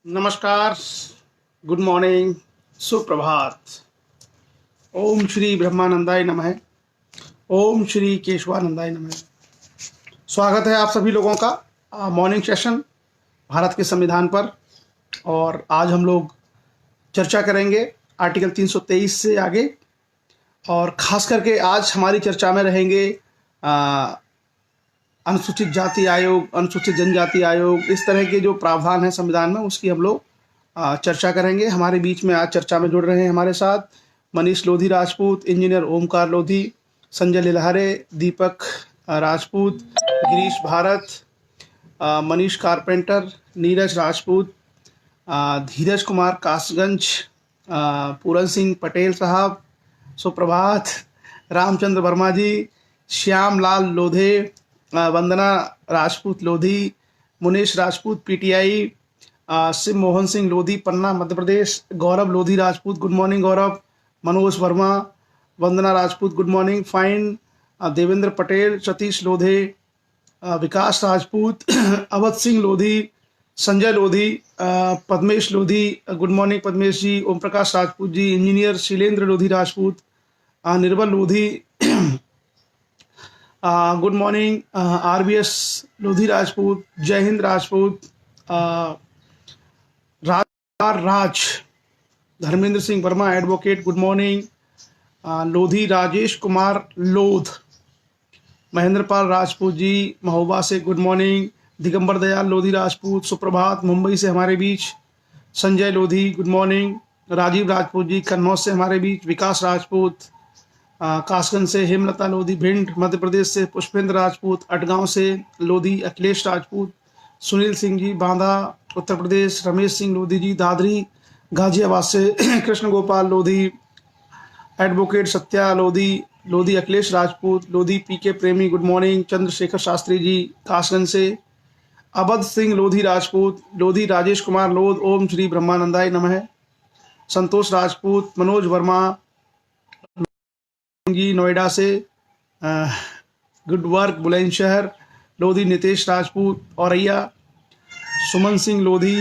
नमस्कार, good morning, सुप्रभात। ओम श्री ब्रह्मानंदाय नमः। ओम श्री केशवानंदाय नमः। स्वागत है आप सभी लोगों का मॉर्निंग सेशन भारत के संविधान पर। और आज हम लोग चर्चा करेंगे आर्टिकल 323 से आगे, और खास करके आज हमारी चर्चा में रहेंगे अनुसूचित जाति आयोग, अनुसूचित जनजाति आयोग, इस तरह के जो प्रावधान है संविधान में, उसकी हम लोग चर्चा करेंगे। हमारे बीच में आज चर्चा में जुड़ रहे हैं हमारे साथ मनीष लोधी राजपूत, इंजीनियर ओमकार लोधी, संजय लिलहरे, दीपक राजपूत, गिरीश भारत, मनीष कारपेंटर, नीरज राजपूत, धीरज कुमार कासगंज, पूरन सिंह पटेल साहब, सुप्रभात, Ramchandra Verma ji, Shyam Lal Lodhe, Vandana Rajput Lodhi, Munesh Rajput PTI, Shiv Mohan Singh Lodhi Panna Madhya Pradesh, Gaurav Lodhi Rajput, good morning Gaurav, Manoj Verma, Vandana Rajput good morning, fine, Devendra Patel, Satish Lodhe, Vikas Rajput, Awadh Singh Lodhi, Sanjay Lodhi, Padmesh Lodhi, good morning Padmesh ji, Om Prakash Rajput ji, engineer Shailendra Lodhi Rajput, Nirbal Lodhi, good morning, RBS Lodhi Rajput, Jai Hind Rajput, Raj Dharmendra Singh Verma advocate good morning, Lodhi Rajesh Kumar Lodh, Mahendra Pal Rajput ji Mahoba से गुड मॉर्निंग, दिगंबर दयाल लोधी राजपूत सुप्रभात मुंबई से हमारे बीच, संजय लोधी गुड मॉर्निंग, राजीव राजपूत जी कन्नौज से हमारे बीच, विकास राजपूत कासगंज से, हेमलता लोधी भिंड मध्य प्रदेश से, पुष्पेंद्र राजपूत अटगांव से, लोधी अखिलेश राजपूत, सुनील सिंह जी बांदा उत्तर प्रदेश, रमेश सिंह लोधी जी दादरी गाजियाबाद से, कृष्ण गोपाल लोधी, एडवोकेट सत्या लोधी, लोधी अखिलेश राजपूत, लोधी पीके प्रेमी गुड मॉर्निंग, चंद्रशेखर शास्त्री जी कासगंज से, अवध सिंह लोधी राजपूत, लोधी राजेश कुमार लोध, ओम श्री ब्रह्मानंदाय नमः, संतोष राजपूत, मनोज वर्मा जी नोएडा से, गुड वर्क बुलंदशहर, लोधी नितेश राजपूत औरैया, सुमन सिंह लोधी,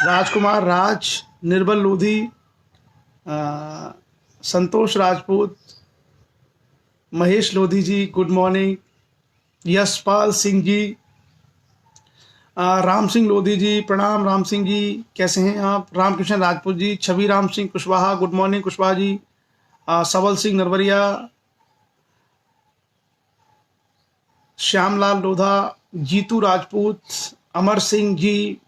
राजकुमार राज, निर्बल लोधी, संतोष राजपूत, महेश लोधी जी गुड मॉर्निंग, यशपाल सिंह जी, राम सिंह लोधी जी प्रणाम, राम सिंह जी कैसे हैं आप, रामकृष्ण राजपूत जी, छवि राम सिंह कुशवाहा गुड मॉर्निंग कुशवाहा जी, सबल सिंह नरवरिया, श्यामलाल लोधा, जीतू राजपूत, अमर सिंह जी,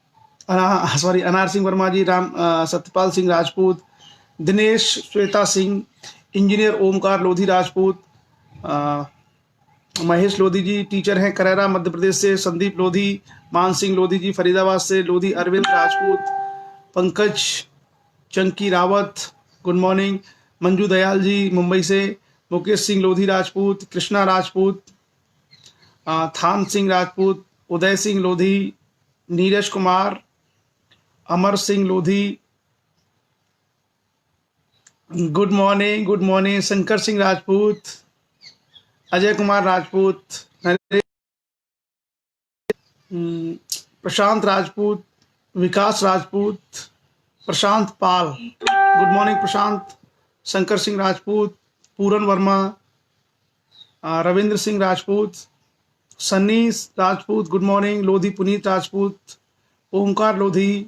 अनार सिंह वर्मा जी, सत्यपाल सिंह राजपूत, दिनेश श्वेता सिंह, इंजीनियर ओमकार लोधी राजपूत, महेश लोधी जी टीचर हैं करेरा मध्य प्रदेश से, संदीप लोधी, मान सिंह लोधी जी फरीदाबाद से, लोधी अरविंद राजपूत, पंकज चंकी रावत गुड मॉर्निंग, मंजू दयाल जी मुंबई से, मुकेश सिंह लोधी राजपूत, कृष्णा राजपूत, थान सिंह राजपूत, उदय सिंह लोधी, नीरज कुमार, अमर सिंह लोधी गुड मॉर्निंग, शंकर सिंह राजपूत, अजय कुमार राजपूत, प्रशांत राजपूत, विकास राजपूत, प्रशांत पाल गुड मॉर्निंग प्रशांत, शंकर सिंह राजपूत, पूरन वर्मा, रविंद्र सिंह राजपूत, सन्नी राजपूत गुड मॉर्निंग, लोधी पुनीत राजपूत, ओमकार लोधी,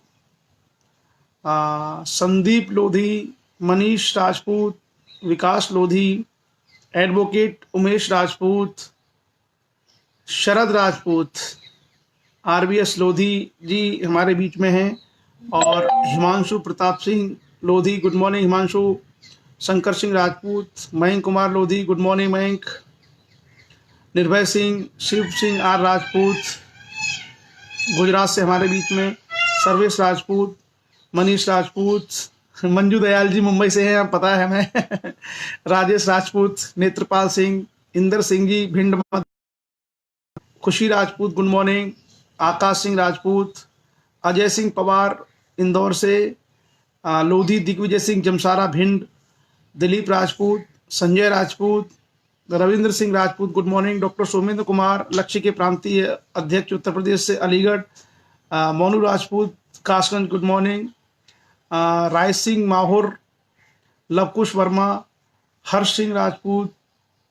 संदीप लोधी, मनीष राजपूत, विकास लोधी, एडवोकेट उमेश राजपूत, शरद राजपूत, आरबीएस लोधी जी हमारे बीच में हैं, और Himanshu Pratap Singh Lodhi good morning Himanshu, Shankar Singh Rajput, Mayank Kumar Lodhi good morning Mayank, निर्भय सिंह, शिव सिंह आर राजपूत गुजरात से हमारे बीच में, सर्वेश राजपूत, मनीष राजपूत, मंजू दयाल जी मुंबई से हैं, पता है हमें, राजेश राजपूत, नेत्रपाल सिंह, इंदर सिंह जी भिंड, खुशी राजपूत गुड मॉर्निंग, आकाश सिंह राजपूत, अजय सिंह पवार इंदौर से, Lodhi Digvijay Singh Jamsara Bhind, Dilip Rajput, Sanjay Rajput, Ravindra Singh Rajput good morning, doctor Somendra Kumar Lakshya के प्रांतीय अध्यक्ष उत्तर प्रदेश से, Aligarh, Monu Rajput Kasganj good morning, Rai Singh Mahour, Luvkush Verma, Harsh Singh Rajput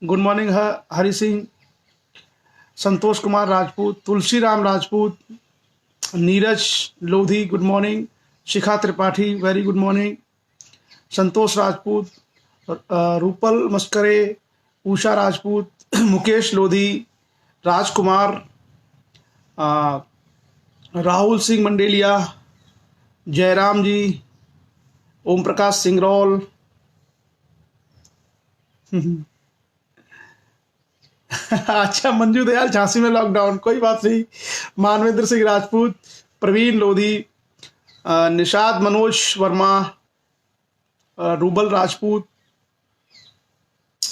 good morning, Hari Singh, Santosh Kumar Rajput, Tulsiram Rajput, Neeraj Lodhi good morning, Shikha Tripathi very good morning, संतोष राजपूत, रूपल मस्करे, उषा राजपूत, मुकेश लोधी, राजकुमार, राहुल सिंह मंडेलिया, जयराम जी, ओम प्रकाश सिंगरौल, अच्छा मंजू दयाल झांसी में लॉकडाउन, कोई बात नहीं, मानवेंद्र सिंह राजपूत, प्रवीण लोधी, निषाद मनोज वर्मा, रूबल राजपूत,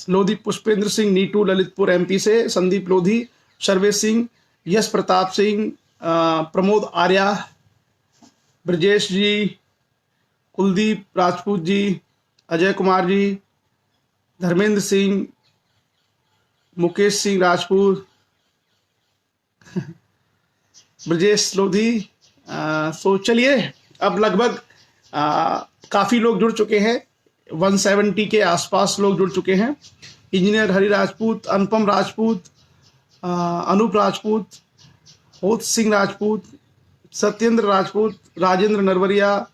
लोधी पुष्पेंद्र सिंह नीटू ललितपुर एमपी से, संदीप लोधी, सर्वेश सिंह, यश प्रताप सिंह, प्रमोद आर्या, ब्रजेश जी, कुलदीप राजपूत जी, अजय कुमार जी, धर्मेंद्र सिंह, मुकेश सिंह राजपूत, ब्रजेश लोधी। तो चलिए अब लगभग काफ़ी लोग जुड़ चुके हैं, 170 के आसपास लोग जुड़ चुके हैं। इंजीनियर हरि राजपूत, अनुपम राजपूत, अनूप राजपूत, होत सिंह राजपूत, सत्येंद्र राजपूत, राजेंद्र नरवरिया,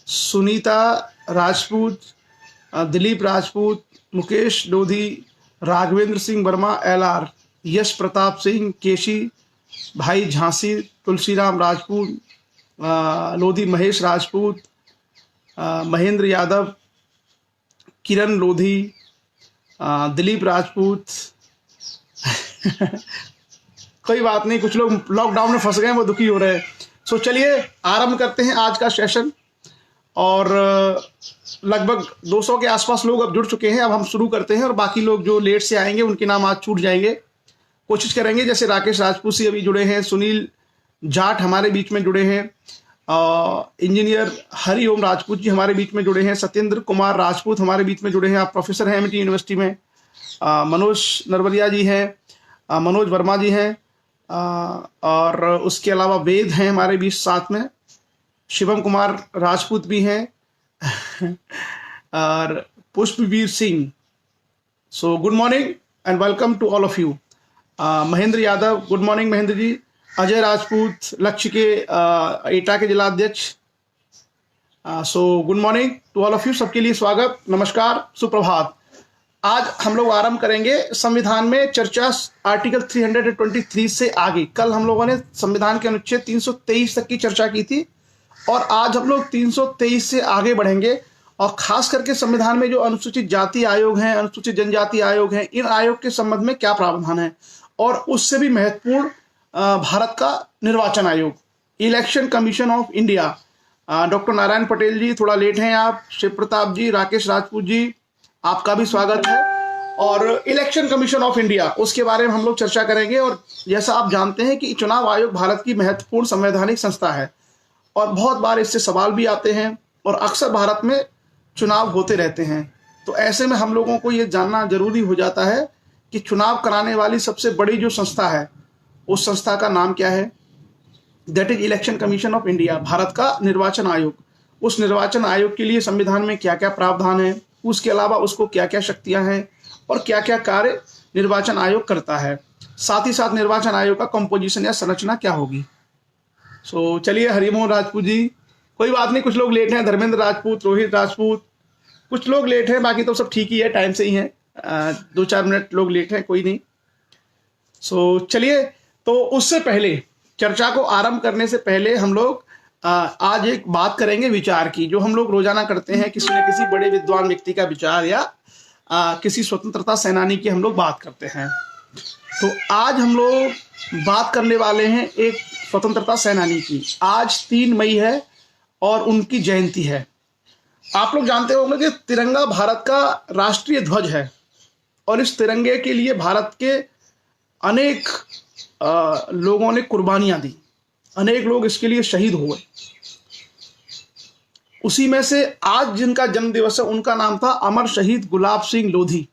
सुनीता राजपूत, दिलीप राजपूत, मुकेश लोधी, राघवेंद्र सिंह वर्मा LR, यश प्रताप सिंह केशी, भाई झांसी, तुलसीराम राजपूत, लोधी महेश राजपूत, महेंद्र यादव, किरण लोधी, दिलीप राजपूत। कोई बात नहीं, कुछ लोग लॉकडाउन में फंस गए हैं, वो दुखी हो रहे हैं। सो चलिए आरंभ करते हैं आज का सेशन। और लगभग 200 के आसपास लोग अब जुड़ चुके हैं। अब हम शुरू करते हैं और बाकी लोग जो लेट से आएंगे उनके नाम आज छूट जाएंगे। कोशिश करेंगे, जैसे राकेश राजपूत जी अभी जुड़े हैं, सुनील जाट हमारे बीच में जुड़े हैं, इंजीनियर हरिओम राजपूत जी हमारे बीच में जुड़े हैं, सत्येंद्र कुमार राजपूत हमारे बीच में जुड़े हैं, आप प्रोफेसर हैं एमटी यूनिवर्सिटी में, मनोज नरवरिया जी हैं, मनोज वर्मा जी हैं, और उसके अलावा वेद हैं हमारे बीच साथ में, शिवम कुमार राजपूत भी हैं और Pushpveer Singh. So good morning and welcome to all of you. Mahendra Yadav good morning Mahendra ji, Ajay Rajput Lakshya के एटा के जिलाध्यक्ष। So good morning to all of you, सबके लिए स्वागत, नमस्कार, सुप्रभात। आज हम लोग आरंभ करेंगे संविधान में चर्चा आर्टिकल 323 से आगे। कल हम लोगों ने संविधान के अनुच्छेद 323 तक की चर्चा की थी और आज हम लोग 323 से आगे बढ़ेंगे और खास करके संविधान में जो अनुसूचित जाति आयोग हैं, अनुसूचित जनजाति आयोग हैं, इन आयोग के संबंध में क्या प्रावधान है। और उससे भी महत्वपूर्ण भारत का निर्वाचन आयोग, election commission of India. Doctor Narayan Patel ji थोड़ा लेट हैं आप, शिव प्रताप जी, राकेश राजपूत जी, आपका भी स्वागत है। और इलेक्शन कमीशन ऑफ इंडिया, उसके बारे में हम लोग चर्चा करेंगे। और जैसा आप जानते हैं कि चुनाव आयोग भारत की महत्वपूर्ण संवैधानिक संस्था है और बहुत बार इससे सवाल भी आते हैं और अक्सर भारत में चुनाव होते रहते हैं। तो ऐसे में हम लोगों को ये जानना जरूरी हो जाता है कि चुनाव कराने वाली सबसे बड़ी जो संस्था है, उस संस्था का नाम क्या है। That is election commission of India, Bharat का निर्वाचन आयोग। उस निर्वाचन आयोग के लिए संविधान में क्या क्या प्रावधान है, उसके अलावा उसको क्या क्या शक्तियां हैं और क्या क्या कार्य निर्वाचन आयोग करता है। साथ ही साथ निर्वाचन आयोग का कंपोजिशन या संरचना क्या होगी। सो चलिए, हरिमोहन राजपूत जी, कोई बात नहीं, कुछ लोग लेट हैं, धर्मेंद्र राजपूत, रोहित राजपूत, कुछ लोग लेट हैं, बाकी तो सब ठीक ही है, टाइम से ही है, 2-4 मिनट लोग लेट हैं, कोई नहीं। सो चलिए, तो उससे पहले, चर्चा को आरंभ करने से पहले हम लोग आज एक बात करेंगे विचार की, जो हम लोग रोजाना करते हैं, किसी न किसी बड़े विद्वान व्यक्ति का विचार या किसी स्वतंत्रता सेनानी की हम लोग बात करते हैं। तो आज हम लोग बात करने वाले हैं एक स्वतंत्रता सेनानी की। आज 3 मई है और उनकी जयंती है। आप लोग जानते होंगे कि तिरंगा भारत का राष्ट्रीय ध्वज है और इस तिरंगे के लिए भारत के अनेक लोगों ने कुर्बानियां दी, अनेक लोग इसके लिए शहीद हुए। उसी में से आज जिनका जन्म दिवस है उनका नाम था अमर शहीद गुलाब सिंह लोधी।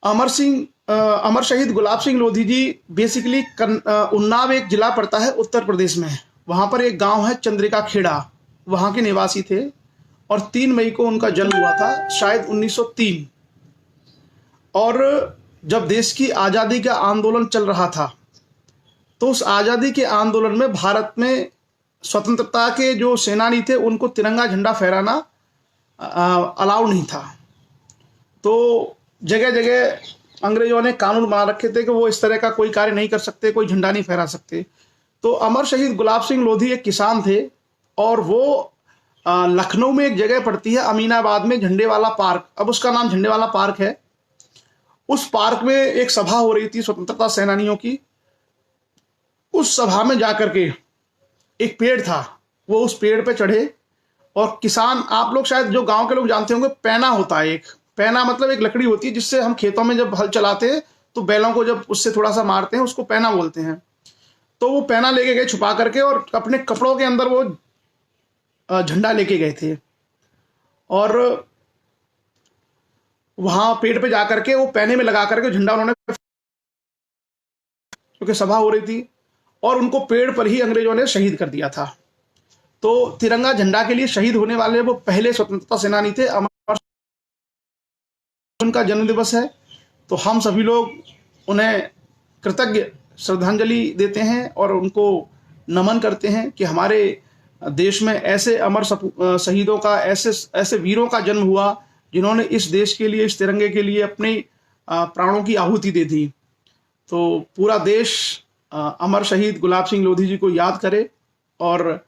अमर सिंह अमर शहीद गुलाब सिंह लोधी जी बेसिकली उन्नाव एक जिला पड़ता है उत्तर प्रदेश में। वहाँ पर एक गांव है चंद्रिका खेड़ा, वहाँ के निवासी थे और 3 मई को उनका जन्म हुआ था, शायद 1903। और जब देश की आज़ादी का आंदोलन चल रहा था तो उस आज़ादी के आंदोलन में भारत में स्वतंत्रता के जो सेनानी थे उनको तिरंगा झंडा फहराना अलाउ नहीं था। तो जगह जगह अंग्रेजों ने कानून बना रखे थे कि वो इस तरह का कोई कार्य नहीं कर सकते, कोई झंडा नहीं फहरा सकते। तो अमर शहीद गुलाब सिंह लोधी एक किसान थे और वो लखनऊ में एक जगह पड़ती है अमीनाबाद में, झंडे वाला पार्क, अब उसका नाम झंडे वाला पार्क है। उस पार्क में एक सभा हो रही थी स्वतंत्रता सेनानियों की। उस सभा में जाकर के एक पेड़ था, वो उस पेड़ पे चढ़े और किसान, आप लोग शायद जो गांव के लोग जानते होंगे, पैना होता है एक, पैना मतलब एक लकड़ी होती है जिससे हम खेतों में जब हल चलाते हैं तो बैलों को जब उससे थोड़ा सा मारते हैं उसको पैना बोलते हैं। तो वो पैना लेके गए छुपा करके और अपने कपड़ों के अंदर वो झंडा लेके गए थे और वहां पेड़ पे जाकर के वो पैने में लगा करके झंडा उन्होंने, क्योंकि सभा हो रही थी और उनको पेड़ पर ही अंग्रेजों ने शहीद कर दिया था। तो तिरंगा झंडा के लिए शहीद होने वाले वो पहले स्वतंत्रता सेनानी थे। उनका जन्म दिवस है तो हम सभी लोग उन्हें कृतज्ञ श्रद्धांजलि देते हैं और उनको नमन करते हैं कि हमारे देश में ऐसे अमर शहीदों का, ऐसे वीरों का जन्म हुआ जिन्होंने इस देश के लिए, इस तिरंगे के लिए अपने प्राणों की आहुति दे दी। तो पूरा देश अमर शहीद गुलाब सिंह लोधी जी को याद करे और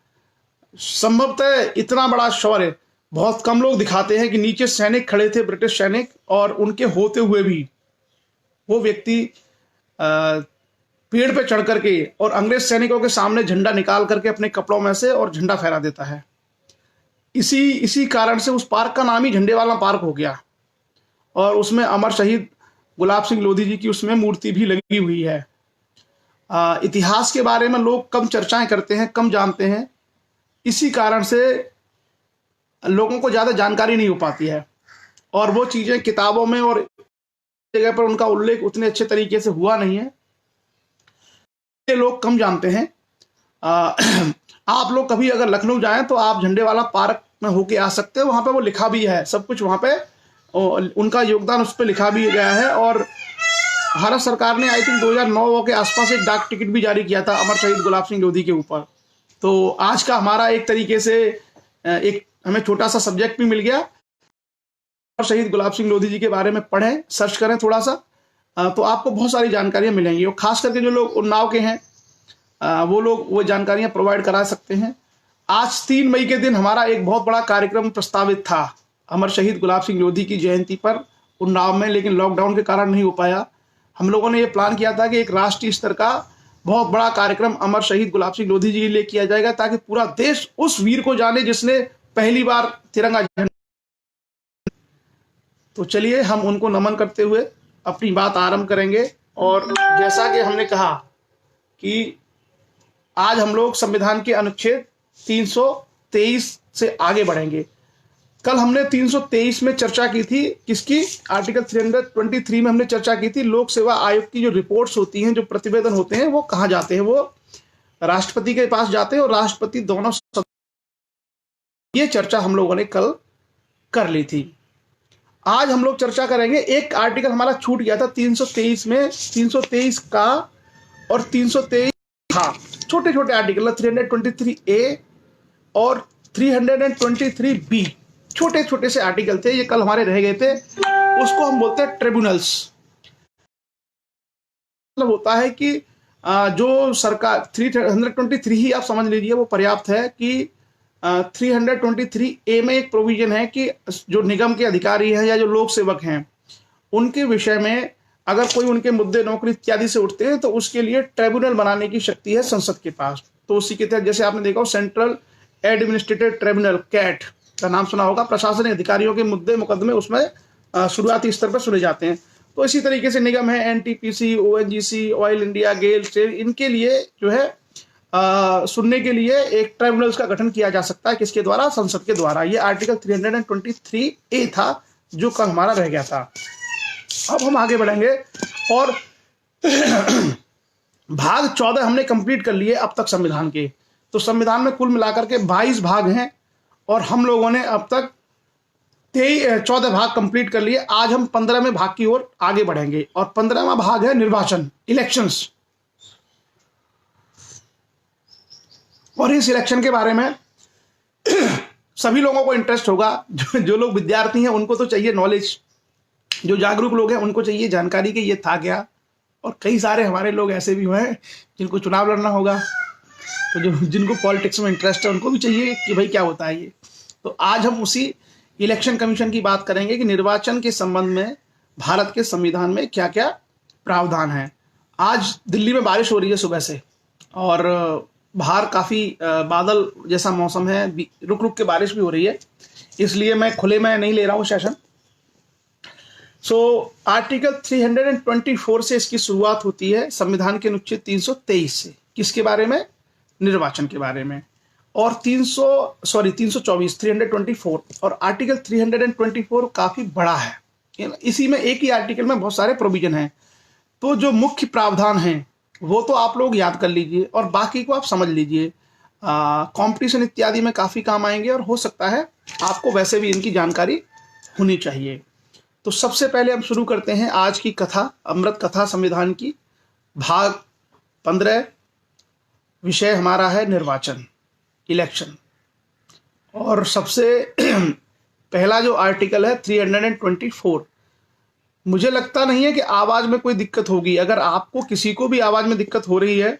संभवतः इतना बड़ा शौर्य बहुत कम लोग दिखाते हैं कि नीचे सैनिक खड़े थे, ब्रिटिश सैनिक, और उनके होते हुए भी वो व्यक्ति पेड़ पे चढ़ करके और अंग्रेज सैनिकों के सामने झंडा निकाल करके अपने कपड़ों में से और झंडा फहरा देता है। इसी कारण से उस पार्क का नाम ही झंडे वाला पार्क हो गया और उसमें अमर शहीद गुलाब सिंह लोधी जी की उसमें मूर्ति भी लगी हुई है। इतिहास के बारे में लोग कम चर्चाएं करते हैं, कम जानते हैं, इसी कारण से लोगों को ज़्यादा जानकारी नहीं हो पाती है और वो चीज़ें किताबों में और जगह पर उनका उल्लेख उतने अच्छे तरीके से हुआ नहीं है, ये लोग कम जानते हैं। आप लोग कभी अगर लखनऊ जाएं तो आप झंडे वाला पार्क में होके आ सकते हैं, वहाँ पे वो लिखा भी है सब कुछ, वहाँ पे उनका योगदान उस पर लिखा भी गया है। और भारत सरकार ने आई थिंक 2009 के आसपास एक डाक टिकट भी जारी किया था अमर शहीद गुलाब सिंह लोधी के ऊपर। तो आज का हमारा एक तरीके से एक हमें छोटा सा सब्जेक्ट भी मिल गया। अमर शहीद गुलाब सिंह लोधी जी के बारे में पढ़ें, सर्च करें थोड़ा सा, तो आपको बहुत सारी जानकारियां मिलेंगी और खास करके जो लोग उन्नाव के हैं वो लोग वो जानकारियां प्रोवाइड करा सकते हैं। आज 3 मई के दिन हमारा एक बहुत बड़ा कार्यक्रम प्रस्तावित था अमर शहीद गुलाब सिंह लोधी की जयंती पर उन्नाव में, लेकिन लॉकडाउन के कारण नहीं हो पाया। हम लोगों ने ये प्लान किया था कि एक राष्ट्रीय स्तर का बहुत बड़ा कार्यक्रम अमर शहीद गुलाब सिंह लोधी जी के लिए किया जाएगा ताकि पूरा देश उस वीर को जाने जिसने पहली बार तिरंगा झंडा। तो चलिए हम उनको नमन करते हुए अपनी बात आरंभ करेंगे। और जैसा कि हमने कहा कि आज हम लोग संविधान के अनुच्छेद 323 से आगे बढ़ेंगे। कल हमने 323 में चर्चा की थी, किसकी? आर्टिकल 323 में हमने चर्चा की थी लोक सेवा आयोग की जो रिपोर्ट्स होती हैं, जो प्रतिवेदन होते हैं, वो कहाँ जाते हैं? वो राष्ट्रपति के पास जाते हैं और राष्ट्रपति दोनों, ये चर्चा हम लोगों ने कल कर ली थी। आज हम लोग चर्चा करेंगे, एक आर्टिकल हमारा छूट गया था 323 में, 323 का और 323, हाँ, छोटे छोटे आर्टिकल 323A और 323B, छोटे छोटे से आर्टिकल थे, ये कल हमारे रह गए थे। उसको हम बोलते हैं ट्रिब्यूनल्स। मतलब होता है कि जो सरकार 323 ही आप समझ लीजिए वो पर्याप्त है कि 323A में एक प्रोविजन है कि जो निगम के अधिकारी हैं या जो लोक सेवक हैं उनके विषय में अगर कोई उनके मुद्दे नौकरी इत्यादि से उठते हैं तो उसके लिए ट्रिब्यूनल बनाने की शक्ति है संसद के पास। तो उसी के तहत जैसे आपने देखा सेंट्रल एडमिनिस्ट्रेटिव ट्रिब्यूनल, कैट का नाम सुना होगा, प्रशासनिक अधिकारियों के मुद्दे मुकदमे उसमें शुरुआती स्तर पर सुने जाते हैं। तो इसी तरीके से निगम है, NTPC, ONGC, ऑयल इंडिया, गेल, स्टेल, इनके लिए जो है सुनने के लिए एक ट्रिब्यूनल्स का गठन किया जा सकता है, किसके द्वारा? संसद के द्वारा। ये आर्टिकल 323A था जो कल हमारा रह गया था। अब हम आगे बढ़ेंगे और भाग 14 हमने कंप्लीट कर लिए अब तक संविधान के। तो संविधान में कुल मिलाकर के 22 भाग हैं और हम लोगों ने अब तक 14 भाग कंप्लीट कर लिए। आज हम 15वें भाग की ओर आगे बढ़ेंगे और 15वां भाग है निर्वाचन, इलेक्शंस। और इस इलेक्शन के बारे में सभी लोगों को इंटरेस्ट होगा। जो लोग विद्यार्थी हैं उनको तो चाहिए नॉलेज, जो जागरूक लोग हैं उनको चाहिए जानकारी कि ये था क्या। और कई सारे हमारे लोग ऐसे भी हुए हैं जिनको चुनाव लड़ना होगा, तो जो जिनको पॉलिटिक्स में इंटरेस्ट है उनको भी चाहिए कि भाई क्या होता है ये। तो आज हम उसी इलेक्शन कमीशन की बात करेंगे कि निर्वाचन के संबंध में भारत के संविधान में क्या क्या प्रावधान है। आज दिल्ली में बारिश हो रही है सुबह से और बाहर काफ़ी बादल जैसा मौसम है, रुक रुक के बारिश भी हो रही है, इसलिए मैं खुले में नहीं ले रहा हूँ सेशन। सो आर्टिकल 324 से इसकी शुरुआत होती है, संविधान के अनुच्छेद 323 से। किसके बारे में? निर्वाचन के बारे में। और 324 और आर्टिकल 324 काफ़ी बड़ा है, इसी में एक ही आर्टिकल में बहुत सारे प्रोविजन हैं। तो जो मुख्य प्रावधान हैं वो तो आप लोग याद कर लीजिए और बाकी को आप समझ लीजिए, कंपटीशन इत्यादि में काफ़ी काम आएंगे और हो सकता है आपको वैसे भी इनकी जानकारी होनी चाहिए। तो सबसे पहले हम शुरू करते हैं आज की कथा, अमृत कथा संविधान की। भाग 15, विषय हमारा है निर्वाचन, इलेक्शन। और सबसे पहला जो आर्टिकल है 324। मुझे लगता नहीं है कि आवाज़ में कोई दिक्कत होगी। अगर आपको किसी को भी आवाज़ में दिक्कत हो रही है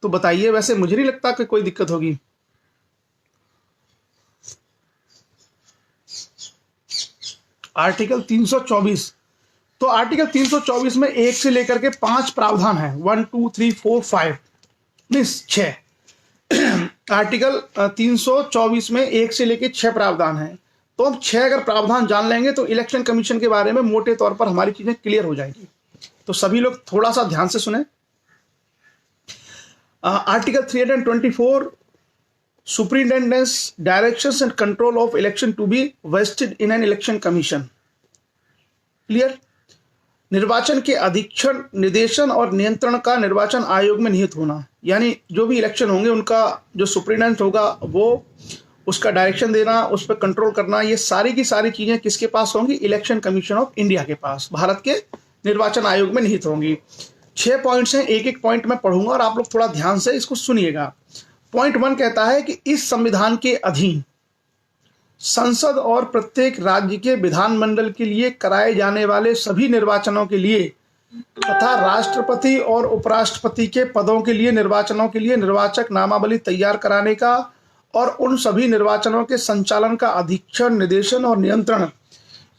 तो बताइए, वैसे मुझे नहीं लगता कि कोई दिक्कत होगी। आर्टिकल 324। तो आर्टिकल 324 में 1 से लेकर के 5 प्रावधान है, 1 2 3 4 5 नहीं 6। आर्टिकल 324 में 1 से लेकर 6 प्रावधान है। तो हम 6 अगर प्रावधान जान लेंगे तो इलेक्शन कमीशन के बारे में मोटे तौर पर हमारी चीजें क्लियर हो जाएगी। तो सभी लोग थोड़ा सा ध्यान से सुने। Article 324, superintendence, directions and control of election to be vested in an election commission. Clear? निर्वाचन के अधीक्षण, निर्देशन और नियंत्रण का निर्वाचन आयोग में निहित होना। यानी जो भी इलेक्शन होंगे उनका जो सुपरिटेंडेंट होगा वो उसका डायरेक्शन देना, उस पर कंट्रोल करना, ये सारी की सारी चीजें किसके पास होंगी? इलेक्शन कमीशन ऑफ इंडिया के पास, भारत के निर्वाचन आयोग में निहित होंगी। 6 पॉइंट्स हैं, एक एक पॉइंट मैं पढ़ूंगा और आप लोग थोड़ा ध्यान से इसको सुनिएगा। पॉइंट 1 कहता है कि इस संविधान के अधीन संसद और प्रत्येक राज्य के विधानमंडल के लिए कराए जाने वाले सभी निर्वाचनों के लिए तथा राष्ट्रपति और उपराष्ट्रपति के पदों के लिए निर्वाचनों के लिए निर्वाचक नामावली तैयार कराने का और उन सभी निर्वाचनों के संचालन का अधीक्षण, निर्देशन और नियंत्रण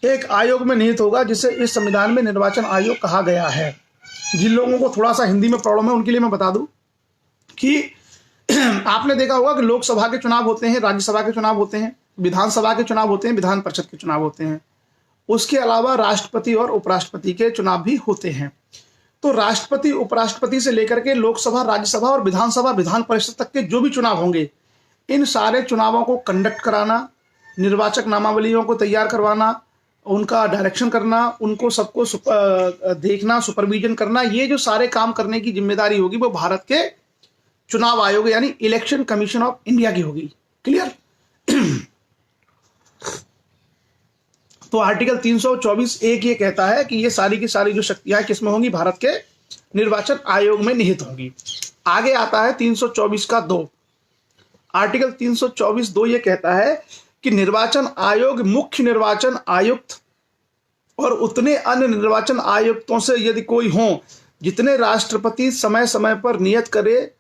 एक आयोग में निहित होगा, जिसे इस संविधान में निर्वाचन आयोग कहा गया है। जिन लोगों को थोड़ा सा हिंदी में प्रॉब्लम है उनके लिए मैं बता दूं कि आपने देखा होगा कि लोकसभा के चुनाव होते हैं, राज्यसभा के चुनाव होते हैं, विधानसभा के चुनाव होते हैं, विधान परिषद के चुनाव होते हैं। उसके अलावा राष्ट्रपति और उपराष्ट्रपति के चुनाव भी होते हैं। तो राष्ट्रपति, उपराष्ट्रपति से लेकर के लोकसभा, राज्यसभा और विधानसभा, विधान परिषद तक के जो भी चुनाव होंगे, इन सारे चुनावों को कंडक्ट कराना, निर्वाचक नामावलियों को तैयार करवाना, उनका डायरेक्शन करना, उनको सबको देखना, सुपरविजन करना, ये जो सारे काम करने की जिम्मेदारी होगी वो भारत के चुनाव आयोग यानी इलेक्शन कमीशन ऑफ इंडिया की होगी। क्लियर? तो आर्टिकल 324 एक ये कहता है कि ये सारी की सारी जो शक्तियां किसमें होंगी? भारत के निर्वाचन आयोग में निहित होंगी। आगे आता है 324 का 2। आर्टिकल 324(2) ये कहता है कि निर्वाचन आयोग मुख्य निर्वाचन आयुक्त और उतने अन्य निर्वाचन आयुक्तों से यदि कोई हो जितने राष्ट्रपति समय समय पर नियत करे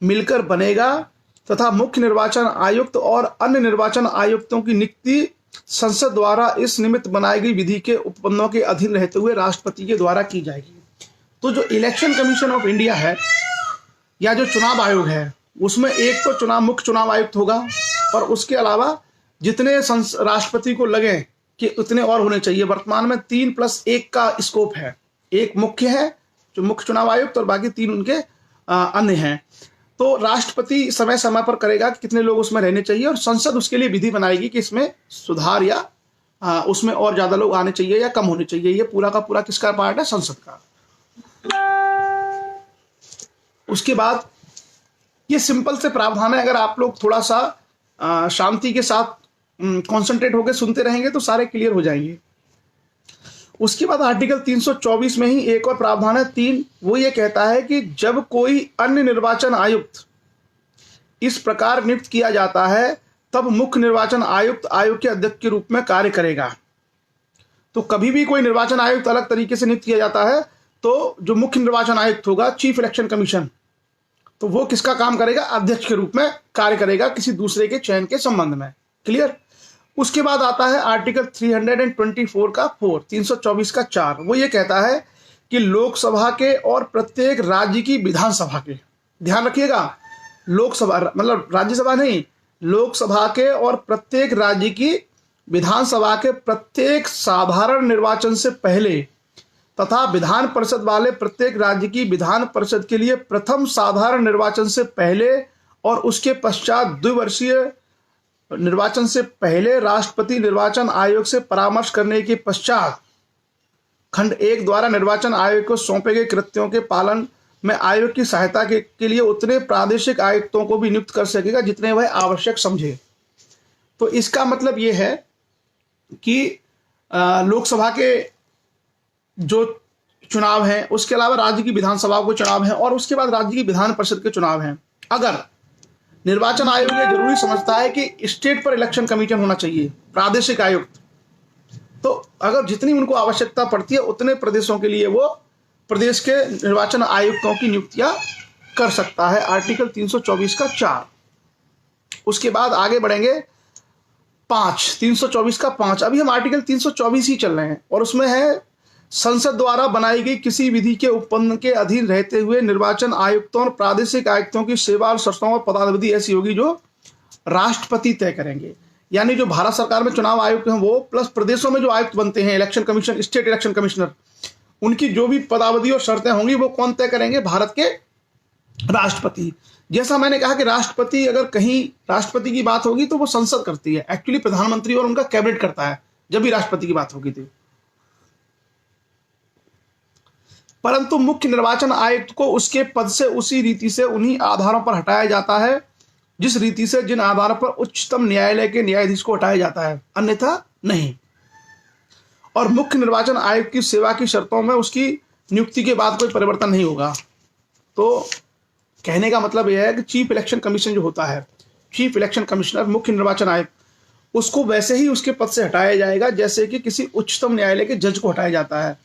मिलकर बनेगा तथा मुख्य निर्वाचन आयुक्त और अन्य निर्वाचन आयुक्तों की नियुक्ति संसद द्वारा इस निमित्त बनाई गई विधि के उपबंधों के अधीन रहते हुए राष्ट्रपति के द्वारा की जाएगी। तो जो इलेक्शन कमीशन ऑफ इंडिया है या जो चुनाव आयोग है उसमें एक तो मुख्य चुनाव आयुक्त होगा और उसके अलावा जितने राष्ट्रपति को लगे कि उतने और होने चाहिए। वर्तमान में 3+1 का स्कोप है। एक मुख्य है जो मुख्य चुनाव आयुक्त और बाकी 3 उनके अन्य हैं। तो राष्ट्रपति समय समय पर करेगा कि कितने लोग उसमें रहने चाहिए और संसद उसके लिए विधि बनाएगी कि इसमें सुधार या उसमें और ज्यादा लोग आने चाहिए या कम होने चाहिए। ये पूरा का पूरा किसका पार्ट है? संसद का। उसके बाद ये सिंपल से प्रावधान है, अगर आप लोग थोड़ा सा शांति के साथ कॉन्सेंट्रेट होकर सुनते रहेंगे तो सारे क्लियर हो जाएंगे। उसके बाद आर्टिकल 324 में ही एक और प्रावधान है 3, वो ये कहता है कि जब कोई अन्य निर्वाचन आयुक्त इस प्रकार नियुक्त किया जाता है तब मुख्य निर्वाचन आयुक्त आयोग के अध्यक्ष के रूप में कार्य करेगा। तो कभी भी कोई निर्वाचन आयुक्त अलग तरीके से नियुक्त किया जाता है तो जो मुख्य निर्वाचन आयुक्त होगा, चीफ इलेक्शन कमीशन, तो वो किसका काम करेगा? अध्यक्ष के रूप में कार्य करेगा किसी दूसरे के चयन के संबंध में। क्लियर? उसके बाद आता है आर्टिकल 324 का 4, 324 का 4। वो ये कहता है कि लोकसभा के और प्रत्येक राज्य की विधानसभा के, ध्यान रखिएगा, लोकसभा मतलब राज्यसभा नहीं, लोकसभा के और प्रत्येक राज्य की विधानसभा के प्रत्येक साधारण निर्वाचन से पहले तथा विधान परिषद वाले प्रत्येक राज्य की विधान परिषद के लिए प्रथम साधारण निर्वाचन से पहले और उसके पश्चात द्विवर्षीय निर्वाचन से पहले राष्ट्रपति निर्वाचन आयोग से परामर्श करने के पश्चात खंड 1 द्वारा निर्वाचन आयोग को सौंपे गए कृत्यों के पालन में आयोग की सहायता के लिए उतने प्रादेशिक आयुक्तों को भी नियुक्त कर सकेगा जितने वह आवश्यक समझे। तो इसका मतलब यह है कि लोकसभा के जो चुनाव हैं, उसके अलावा राज्य की विधानसभा को चुनाव है और उसके बाद राज्य की विधान परिषद के चुनाव हैं। अगर निर्वाचन आयोग ये जरूरी समझता है कि स्टेट पर इलेक्शन कमीशन होना चाहिए, प्रादेशिक आयुक्त, तो अगर जितनी उनको आवश्यकता पड़ती है उतने प्रदेशों के लिए वो प्रदेश के निर्वाचन आयुक्तों की नियुक्तियां कर सकता है। आर्टिकल 324 का 4। उसके बाद आगे बढ़ेंगे 5, 324 का 5। अभी हम आर्टिकल 324 ही चल रहे हैं और उसमें है संसद द्वारा बनाई गई किसी विधि के उपबंध के अधीन रहते हुए निर्वाचन आयुक्तों और प्रादेशिक आयुक्तों की सेवा और शर्तों और पदावधि ऐसी होगी जो राष्ट्रपति तय करेंगे। यानी जो भारत सरकार में चुनाव आयुक्त हैं वो प्लस प्रदेशों में जो आयुक्त बनते हैं, election commission, state election commissioner, उनकी जो भी पदावधि और शर्तें होंगी वो कौन तय करेंगे? भारत के राष्ट्रपति। जैसा मैंने कहा कि राष्ट्रपति, अगर कहीं राष्ट्रपति की बात होगी तो वो संसद करती है, एक्चुअली प्रधानमंत्री और उनका कैबिनेट करता है जब भी राष्ट्रपति की बात होगी थी। परंतु मुख्य निर्वाचन आयुक्त को उसके पद से उसी रीति से उन्हीं आधारों पर हटाया जाता है जिस रीति से जिन आधारों पर उच्चतम न्यायालय के न्यायाधीश को हटाया जाता है, अन्यथा नहीं। और मुख्य निर्वाचन आयुक्त की सेवा की शर्तों में उसकी नियुक्ति के बाद कोई परिवर्तन नहीं होगा। तो कहने का मतलब यह है कि चीफ इलेक्शन कमीशन जो होता है, चीफ इलेक्शन कमिश्नर, मुख्य निर्वाचन आयुक्त, उसको वैसे ही उसके पद से हटाया जाएगा जैसे कि किसी उच्चतम न्यायालय के जज को हटाया जाता है।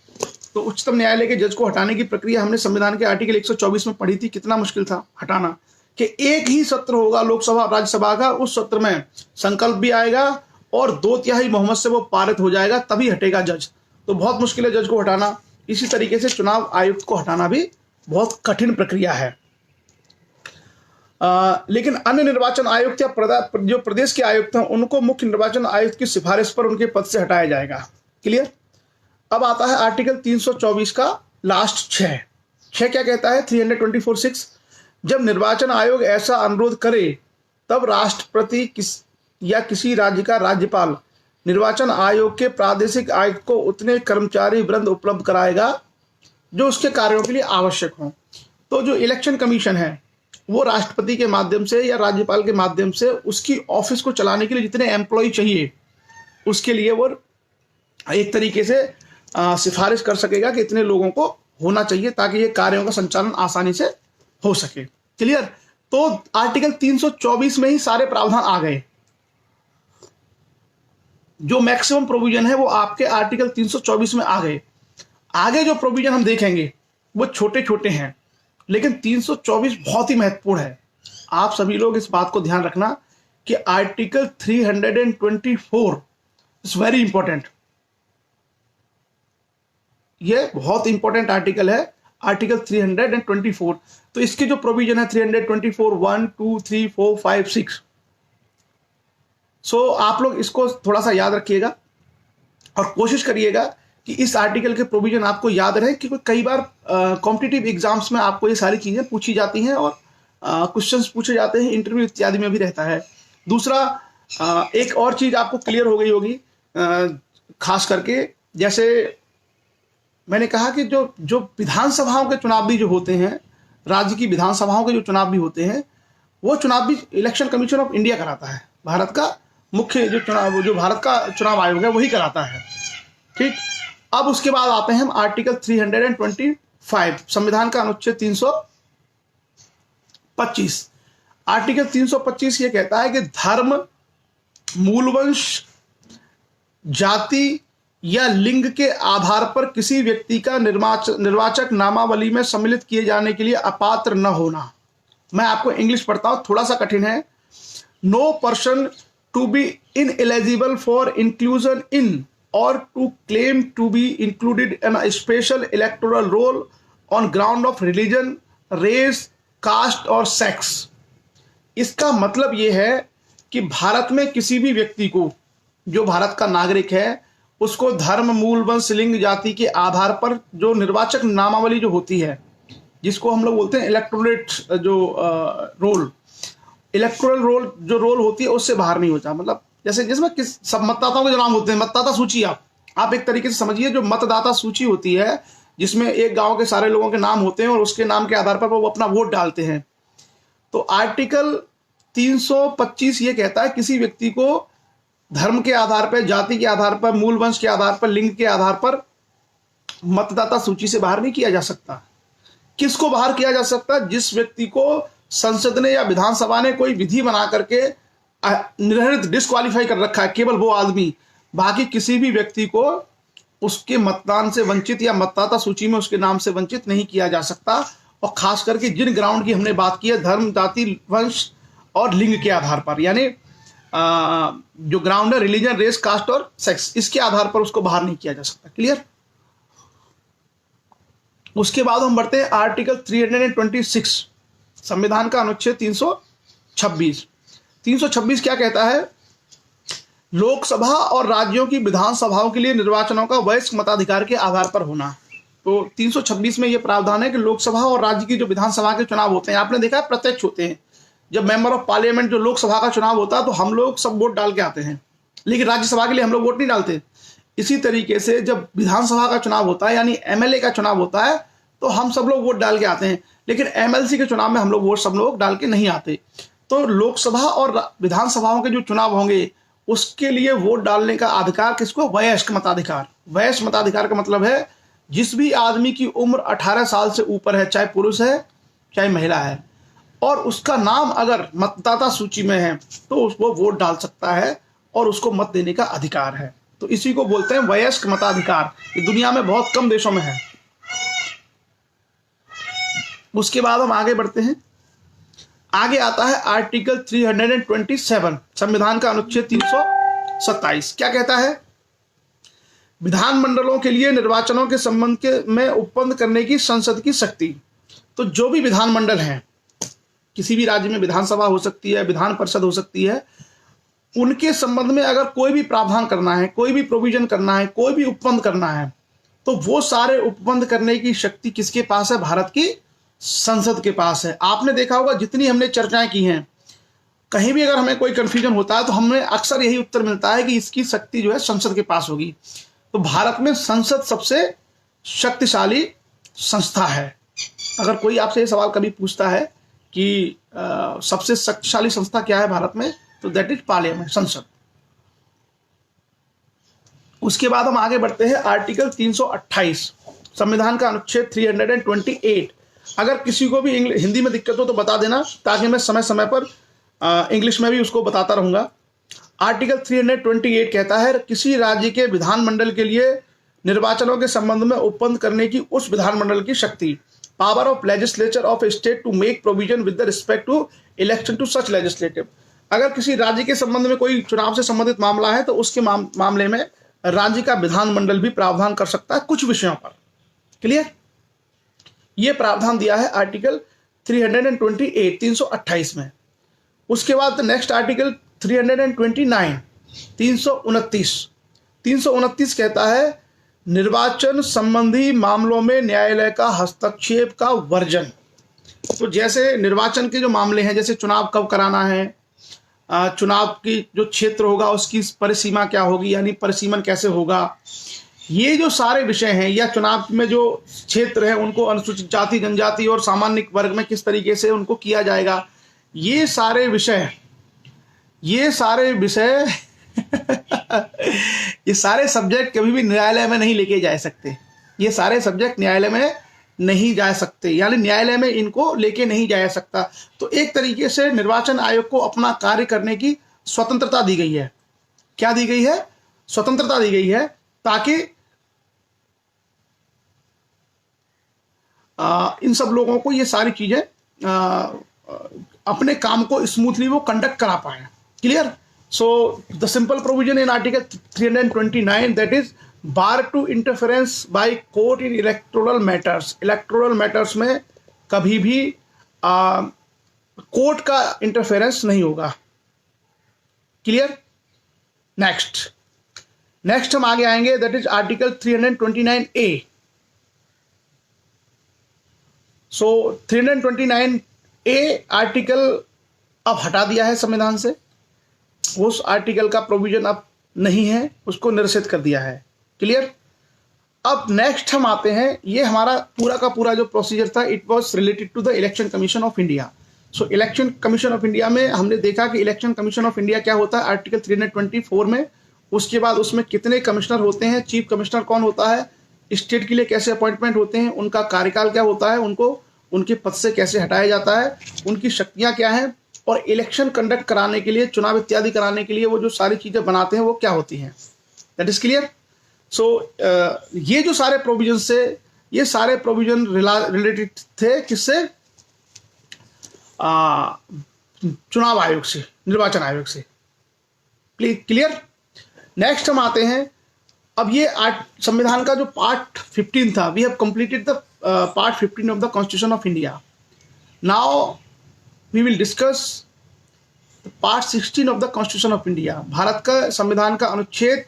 तो उच्चतम न्यायालय के जज को हटाने की प्रक्रिया हमने संविधान के आर्टिकल 124 में पढ़ी थी। कितना मुश्किल था हटाना, कि एक ही सत्र होगा लोकसभा राज्यसभा का, उस सत्र में संकल्प भी आएगा और 2/3 बहुमत से वो पारित हो जाएगा, तभी हटेगा जज। तो बहुत मुश्किल है जज को हटाना। इसी तरीके से चुनाव आयुक्त को हटाना भी बहुत कठिन प्रक्रिया है। लेकिन अन्य निर्वाचन आयुक्त या जो प्रदेश के आयुक्त हैं उनको मुख्य निर्वाचन आयुक्त की सिफारिश पर उनके पद से हटाया जाएगा। क्लियर? अब आता है आर्टिकल 324 का लास्ट 6 क्या कहता है? 324(6) जब निर्वाचन आयोग ऐसा अनुरोध करे तब राष्ट्रपति या किसी राज्य का राज्यपाल निर्वाचन आयोग के प्रादेशिक आयुक्त को उतने कर्मचारी वृंद उपलब्ध कराएगा जो उसके कार्यों के लिए आवश्यक हों। तो जो इलेक्शन कमीशन है वो राष्ट्रपति के माध्यम से या राज्यपाल के माध्यम से उसकी ऑफिस को चलाने के लिए जितने एम्प्लॉय चाहिए उसके लिए वो एक तरीके से सिफारिश कर सकेगा कि इतने लोगों को होना चाहिए ताकि ये कार्यों का संचालन आसानी से हो सके। क्लियर? तो आर्टिकल 324 में ही सारे प्रावधान आ गए। जो मैक्सिमम प्रोविजन है वो आपके आर्टिकल 324 में आ गए। आगे जो प्रोविजन हम देखेंगे वो छोटे छोटे हैं, लेकिन 324 बहुत ही महत्वपूर्ण है। आप सभी लोग इस बात को ध्यान रखना कि आर्टिकल 324 इज वेरी इंपॉर्टेंट। ये बहुत इंपॉर्टेंट आर्टिकल है, आर्टिकल 324। तो इसके जो प्रोविजन है 324 1 2 3 4 5 6। सो आप लोग इसको थोड़ा सा याद रखिएगा और कोशिश करिएगा कि इस आर्टिकल के प्रोविजन आपको याद रहे, क्योंकि कई बार कॉम्पिटिटिव एग्जाम्स में आपको ये सारी चीजें पूछी जाती हैं और क्वेश्चंस पूछे जाते हैं, इंटरव्यू इत्यादि में भी रहता है। दूसरा एक और चीज आपको क्लियर हो गई होगी, खास करके जैसे मैंने कहा कि जो विधानसभाओं के चुनाव भी जो होते हैं राज्य की विधानसभाओं के जो चुनाव भी होते हैं वो चुनाव भी इलेक्शन कमीशन ऑफ इंडिया कराता है। भारत का मुख्य जो चुनाव, जो भारत का चुनाव आयोग है वही कराता है। ठीक, अब उसके बाद आते हैं हम आर्टिकल 325, संविधान का अनुच्छेद 325। आर्टिकल 325 ये कहता है कि धर्म, मूलवंश, जाति या लिंग के आधार पर किसी व्यक्ति का निर्वाचक नामावली में सम्मिलित किए जाने के लिए अपात्र न होना। मैं आपको इंग्लिश पढ़ता हूं, थोड़ा सा कठिन है। No person to be ineligible for inclusion in और to claim to be included in a special electoral roll on ground of religion, race, caste और सेक्स। इसका मतलब यह है कि भारत में किसी भी व्यक्ति को, जो भारत का नागरिक है, उसको धर्म, मूल, वंश, लिंग, जाति के आधार पर जो निर्वाचक नामावली जो होती है, जिसको हम लोग बोलते हैं इलेक्टोरेट जो रोल, इलेक्टोरल रोल जो रोल होती है उससे बाहर नहीं होता। मतलब जैसे जिसमें किस सब मतदाताओं के जो नाम होते हैं, मतदाता सूची, आप एक तरीके से समझिए जो मतदाता सूची होती है जिसमें एक गांव के सारे लोगों के नाम होते हैं और उसके नाम के आधार पर वो अपना वोट डालते हैं। तो आर्टिकल 325 ये कहता है किसी व्यक्ति को धर्म के आधार पर, जाति के आधार पर, मूल वंश के आधार पर, लिंग के आधार पर मतदाता सूची से बाहर नहीं किया जा सकता। किसको बाहर किया जा सकता है? जिस व्यक्ति को संसद ने या विधानसभा ने कोई विधि बना करके निर्धारित डिस्क्वालीफाई कर रखा है, केवल वो आदमी, बाकी किसी भी व्यक्ति को उसके मतदान से वंचित या मतदाता सूची में उसके नाम से वंचित नहीं किया जा सकता। और खास करके जिन ग्राउंड की हमने बात की है, धर्म, जाति, वंश और लिंग के आधार पर, यानी जो ग्राउंड है रिलीजन, रेस, कास्ट और सेक्स, इसके आधार पर उसको बाहर नहीं किया जा सकता। क्लियर? उसके बाद हम बढ़ते हैं आर्टिकल 326, संविधान का अनुच्छेद 326। 326 क्या कहता है? लोकसभा और राज्यों की विधानसभाओं के लिए निर्वाचनों का वयस्क मताधिकार के आधार पर होना। तो 326 में यह प्रावधान है कि लोकसभा और राज्य की जो विधानसभा के चुनाव होते हैं, आपने देखा है प्रत्यक्ष होते हैं। जब मेंबर ऑफ पार्लियामेंट जो लोकसभा का चुनाव होता है तो हम लोग सब वोट डाल के आते हैं, लेकिन राज्यसभा के लिए हम लोग वोट नहीं डालते। इसी तरीके से जब विधानसभा का चुनाव होता है, यानी एमएलए का चुनाव होता है, तो हम सब लोग वोट डाल के आते हैं, लेकिन एमएलसी के चुनाव में हम लोग वोट सब लोग डाल के नहीं आते। तो लोकसभा और विधानसभाओं के जो चुनाव होंगे उसके लिए वोट डालने का अधिकार किसको? वयस्क मताधिकार। वयस्क मताधिकार का मतलब है जिस भी आदमी की उम्र 18 साल से ऊपर है, चाहे पुरुष है चाहे महिला है, और उसका नाम अगर मतदाता सूची में है तो वो वोट डाल सकता है और उसको मत देने का अधिकार है। तो इसी को बोलते हैं वयस्क मताधिकार। ये दुनिया में बहुत कम देशों में है। उसके बाद हम आगे बढ़ते हैं। आगे आता है आर्टिकल 327, संविधान का अनुच्छेद 327। क्या कहता है? विधानमंडलों के लिए निर्वाचनों के संबंध में उत्पन्न करने की संसद की शक्ति। तो जो भी विधानमंडल हैं, किसी भी राज्य में विधानसभा हो सकती है, विधान परिषद हो सकती है, उनके संबंध में अगर कोई भी प्रावधान करना है, कोई भी प्रोविजन करना है, कोई भी उपबंध करना है, तो वो सारे उपबंध करने की शक्ति किसके पास है? भारत की संसद के पास है। आपने देखा होगा जितनी हमने चर्चाएं की हैं, कहीं भी अगर हमें कोई कंफ्यूजन होता है तो हमें अक्सर यही उत्तर मिलता है कि इसकी शक्ति जो है संसद के पास होगी। तो भारत में संसद सबसे शक्तिशाली संस्था है। अगर कोई आपसे ये सवाल कभी पूछता है कि सबसे शक्तिशाली संस्था क्या है भारत में, तो दैट इज पार्लियामेंट, संसद। उसके बाद हम आगे बढ़ते हैं आर्टिकल 328, संविधान का अनुच्छेद 328। अगर किसी को भी हिंदी में दिक्कत हो तो बता देना, ताकि मैं समय समय पर इंग्लिश में भी उसको बताता रहूंगा। आर्टिकल 328 कहता है किसी राज्य के विधानमंडल के लिए निर्वाचनों के संबंध में उपबंध करने की उस विधानमंडल की शक्ति, power of legislature of state to make provision with respect to election to such legislative. अगर किसी राज्य के संबंध में कोई चुनाव से संबंधित मामला है तो उसके मामले में राज्य का विधानमंडल भी प्रावधान कर सकता है कुछ विषयों पर। क्लियर? ये प्रावधान दिया है आर्टिकल 328 में। उसके बाद नेक्स्ट आर्टिकल 329, 329 कहता है निर्वाचन संबंधी मामलों में न्यायालय का हस्तक्षेप का वर्जन। तो जैसे निर्वाचन के जो मामले हैं, जैसे चुनाव कब कराना है, चुनाव की जो क्षेत्र होगा उसकी परिसीमा क्या होगी, यानी परिसीमन कैसे होगा, ये जो सारे विषय हैं या चुनाव में जो क्षेत्र है उनको अनुसूचित जाति जनजाति और सामान्य वर्ग में किस तरीके से उनको किया जाएगा, ये सारे विषय ये सारे सब्जेक्ट कभी भी न्यायालय में नहीं लेके जा सकते। ये सारे सब्जेक्ट न्यायालय में नहीं जा सकते, यानी न्यायालय में इनको लेके नहीं जाया सकता। तो एक तरीके से निर्वाचन आयोग को अपना कार्य करने की स्वतंत्रता दी गई है। क्या दी गई है? स्वतंत्रता दी गई है, ताकि इन सब लोगों को ये सारी चीजें अपने काम को स्मूथली वो कंडक्ट करा पाए। Clear? So the simple provision in article 329 that is bar to interference by court in electoral matters. Electoral matters में कभी भी कोर्ट का इंटरफेरेंस नहीं होगा। क्लियर? नेक्स्ट हम आगे आएंगे, that is article 329A। So 329A article अब हटा दिया है संविधान से, उस आर्टिकल का प्रोविजन अब नहीं है, उसको निरसित कर दिया है। क्लियर? अब नेक्स्ट हम आते हैं, ये हमारा पूरा का पूरा जो प्रोसीजर था it was related to the election commission of India. So election commission of India में हमने देखा कि इलेक्शन कमीशन ऑफ इंडिया क्या होता है आर्टिकल 324 में। उसके बाद उसमें कितने कमिश्नर होते हैं, चीफ कमिश्नर कौन होता है, स्टेट के लिए कैसे अपॉइंटमेंट होते हैं, उनका कार्यकाल क्या होता है, उनको उनके पद से कैसे हटाया जाता है, उनकी शक्तियां क्या हैं, और इलेक्शन कंडक्ट कराने के लिए, चुनाव इत्यादि कराने के लिए वो जो सारी चीजें बनाते हैं वो क्या होती हैं। That is clear? सो ये जो सारे प्रोविजन से, ये सारे प्रोविजन रिलेटेड थे किससे? चुनाव आयोग से, निर्वाचन आयोग से। क्लियर? नेक्स्ट हम आते हैं, अब ये संविधान का जो पार्ट 15 था, we have completed the part 15 of the constitution of India. Now we will discuss part 16 of the constitution of India. Bharat का संविधान का अनुच्छेद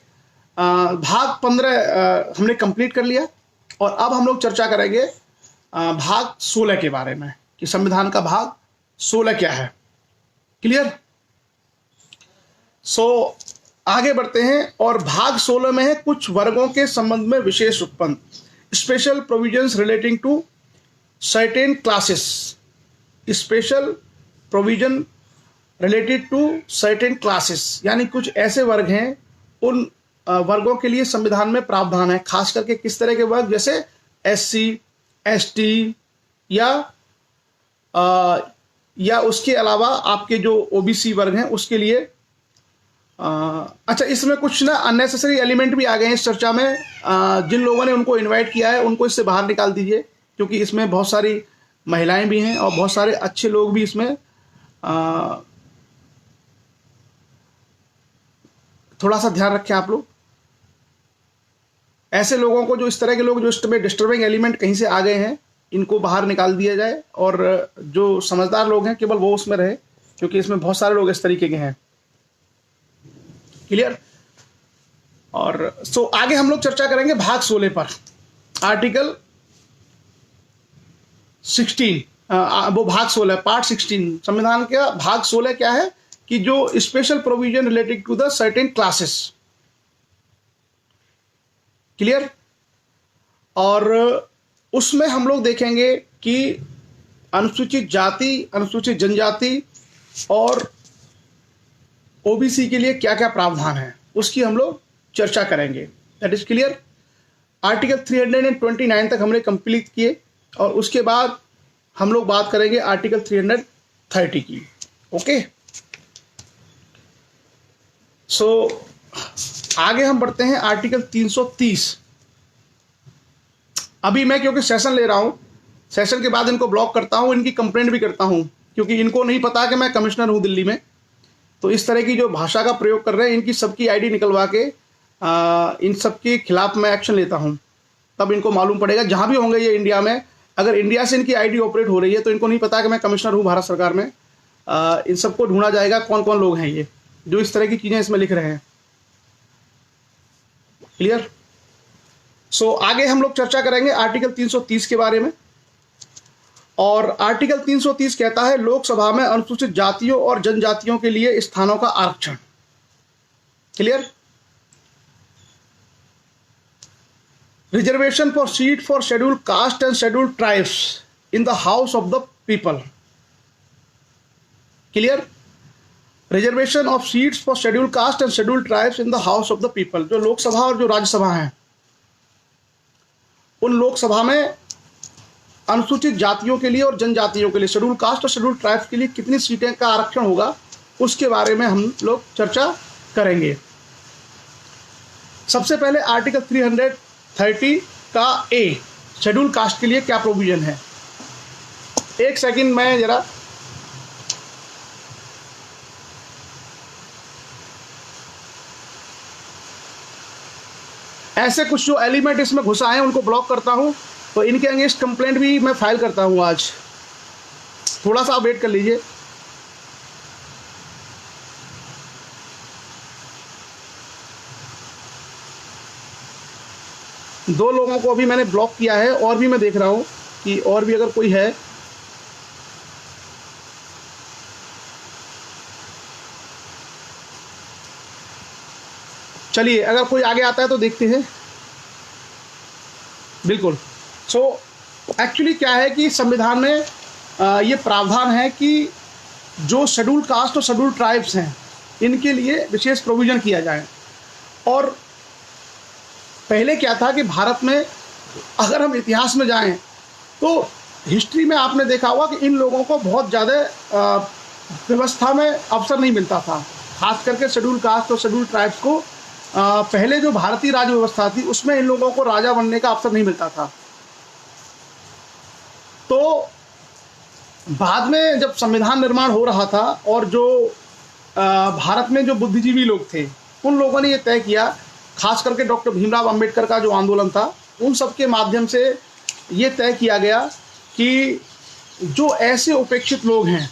भाग 15 हमने कंप्लीट कर लिया, और अब हम लोग चर्चा करेंगे भाग 16 के बारे में कि संविधान का भाग 16 क्या है। क्लियर? सो आगे बढ़ते हैं, और भाग 16 में है कुछ वर्गों के संबंध में विशेष उत्पन्न, special provisions relating to certain classes. Special provision related to certain classes, यानी कुछ ऐसे वर्ग हैं, उन वर्गों के लिए संविधान में प्रावधान है। खास करके किस तरह के वर्ग, जैसे SC, ST या उसके अलावा आपके जो OBC वर्ग हैं उसके लिए। अच्छा, इसमें कुछ ना अननेसेसरी एलिमेंट भी आ गए हैं इस चर्चा में। जिन लोगों ने उनको इनवाइट किया है उनको इससे बाहर निकाल दीजिए, क्योंकि इसमें बहुत सारी महिलाएं भी हैं और बहुत सारे अच्छे लोग भी इसमें थोड़ा सा ध्यान रखें आप लोग। ऐसे लोगों को, जो इस तरह के लोग जो इसमें डिस्टर्बिंग एलिमेंट कहीं से आ गए हैं, इनको बाहर निकाल दिया जाए, और जो समझदार लोग हैं केवल वो उसमें रहे, क्योंकि इसमें बहुत सारे लोग इस तरीके के हैं। क्लियर? और सो आगे हम लोग चर्चा करेंगे भाग 16 पर। आर्टिकल 16 वो भाग 16 पार्ट 16 संविधान का भाग 16 क्या है कि जो special provision related to the certain classes. Clear? और उसमें हम लोग देखेंगे कि अनुसूचित जाति, अनुसूचित जनजाति और OBC के लिए क्या क्या प्रावधान है, उसकी हम लोग चर्चा करेंगे। That is clear? आर्टिकल 329 तक हमने कंप्लीट किए, और उसके बाद हम लोग बात करेंगे आर्टिकल 330 की। ओके? सो आगे हम बढ़ते हैं आर्टिकल 330। अभी मैं क्योंकि सेशन ले रहा हूं, सेशन के बाद इनको ब्लॉक करता हूं, इनकी कंप्लेंट भी करता हूं, क्योंकि इनको नहीं पता कि मैं कमिश्नर हूं दिल्ली में। तो इस तरह की जो भाषा का प्रयोग कर रहे हैं, इनकी सबकी ID निकलवा के इन सब के खिलाफ मैं एक्शन लेता हूं, तब इनको मालूम पड़ेगा। जहां भी होंगे ये इंडिया में, अगर इंडिया से इनकी ID ऑपरेट हो रही है तो इनको नहीं पता कि मैं कमिश्नर हूं भारत सरकार में। इन सबको ढूंढा जाएगा कौन कौन लोग हैं ये जो इस तरह की चीजें इसमें लिख रहे हैं। क्लियर? सो आगे हम लोग चर्चा करेंगे आर्टिकल 330 के बारे में, और आर्टिकल 330 कहता है लोकसभा में अनुसूचित जातियों और जनजातियों के लिए स्थानों का आरक्षण। Clear? Reservation for seat for scheduled caste and scheduled tribes in the house of the people. Clear? Reservation of seats for scheduled caste and scheduled tribes in the house of the people. जो लोकसभा और जो राज्यसभा है, उन लोकसभा में अनुसूचित जातियों के लिए और जनजातियों के लिए, शेड्यूल्ड कास्ट और शेड्यूल्ड ट्राइब्स के लिए कितनी सीटें का आरक्षण होगा, उसके बारे में हम लोग चर्चा करेंगे। सबसे पहले आर्टिकल 330 का ए, शेड्यूल्ड कास्ट के लिए क्या प्रोविजन है। एक सेकंड, मैं जरा ऐसे कुछ जो एलिमेंट इसमें घुसा है उनको ब्लॉक करता हूं, तो इनके अगेंस्ट कंप्लेंट भी मैं फाइल करता हूं आज। थोड़ा सा वेट कर लीजिए। दो लोगों को अभी मैंने ब्लॉक किया है, और भी मैं देख रहा हूं कि और भी अगर कोई है। चलिए, अगर कोई आगे आता है तो देखते हैं। बिल्कुल। सो एक्चुअली क्या है कि संविधान में ये प्रावधान है कि जो शेड्यूल्ड कास्ट और शेड्यूल्ड ट्राइब्स हैं, इनके लिए विशेष प्रोविज़न किया जाए। और पहले क्या था कि भारत में, अगर हम इतिहास में जाएं तो हिस्ट्री में आपने देखा होगा कि इन लोगों को बहुत ज़्यादा व्यवस्था में अवसर नहीं मिलता था। खास करके शेड्यूल्ड कास्ट और शेड्यूल्ड ट्राइब्स को पहले जो भारतीय राज्य व्यवस्था थी उसमें इन लोगों को राजा बनने का अवसर नहीं मिलता था। तो बाद में जब संविधान निर्माण हो रहा था और जो भारत में जो बुद्धिजीवी लोग थे, उन लोगों ने ये तय किया, खास करके डॉक्टर भीमराव अंबेडकर का जो आंदोलन था, उन सब के माध्यम से ये तय किया गया कि जो ऐसे उपेक्षित लोग हैं,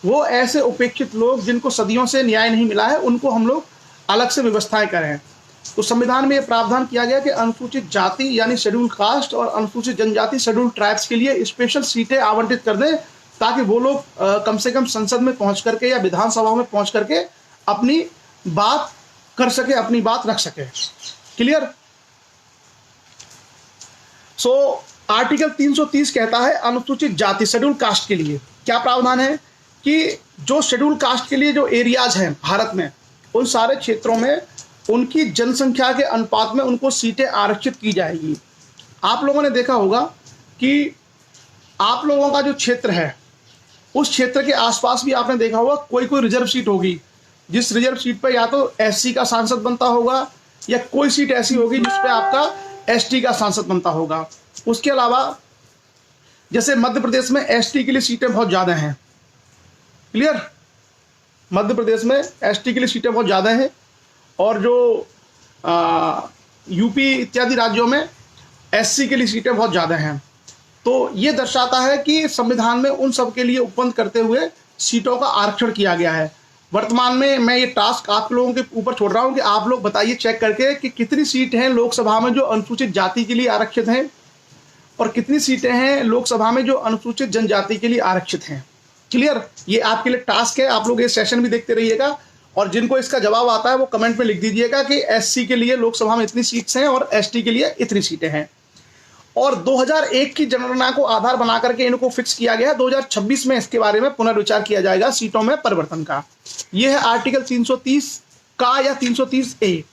वो ऐसे उपेक्षित लोग जिनको सदियों से न्याय नहीं मिला है, उनको हम लोग अलग से व्यवस्थाएं करें। तो संविधान में ये प्रावधान किया गया कि अनुसूचित जाति यानी शेड्यूल्ड कास्ट और अनुसूचित जनजाति शेड्यूल्ड ट्राइब्स के लिए स्पेशल सीटें आवंटित कर दें, ताकि वो लोग कम से कम संसद में पहुंच करके या विधानसभा में पहुंच करके अपनी बात कर सके, अपनी बात रख सके। क्लियर? सो आर्टिकल 330 कहता है अनुसूचित जाति शेड्यूल्ड कास्ट के लिए क्या प्रावधान है कि जो शेड्यूल्ड कास्ट के लिए जो एरियाज हैं भारत में, उन सारे क्षेत्रों में उनकी जनसंख्या के अनुपात में उनको सीटें आरक्षित की जाएगी। आप लोगों ने देखा होगा कि आप लोगों का जो क्षेत्र है, उस क्षेत्र के आसपास भी आपने देखा होगा कोई कोई रिजर्व सीट होगी, जिस रिजर्व सीट पर या तो एससी का सांसद बनता होगा या कोई सीट ऐसी होगी जिस पे आपका एसटी का सांसद बनता होगा। उसके अलावा जैसे मध्य प्रदेश में एसटी के लिए सीटें बहुत ज़्यादा हैं। क्लियर? मध्य प्रदेश में एसटी के लिए सीटें बहुत ज़्यादा हैं, और जो यूपी इत्यादि राज्यों में एससी के लिए सीटें बहुत ज़्यादा हैं। तो ये दर्शाता है कि संविधान में उन सब के लिए उपबंध करते हुए सीटों का आरक्षण किया गया है। वर्तमान में मैं ये टास्क आप लोगों के ऊपर छोड़ रहा हूँ कि आप लोग बताइए चेक करके कि कितनी सीट हैं लोकसभा में जो अनुसूचित जाति के लिए आरक्षित हैं, और कितनी सीटें हैं लोकसभा में जो अनुसूचित जनजाति के लिए आरक्षित हैं। क्लियर? ये आपके लिए टास्क है। आप लोग ये सेशन भी देखते रहिएगा, और जिनको इसका जवाब आता है वो कमेंट में लिख दीजिएगा कि एससी के लिए लोकसभा में इतनी सीट्स हैं और एसटी के लिए इतनी सीटें हैं। और 2001 की जनगणना को आधार बना करके इनको फिक्स किया गया। 2026 में इसके बारे में पुनर्विचार किया जाएगा सीटों में परिवर्तन का। यह है आर्टिकल 330 का या 330 ए।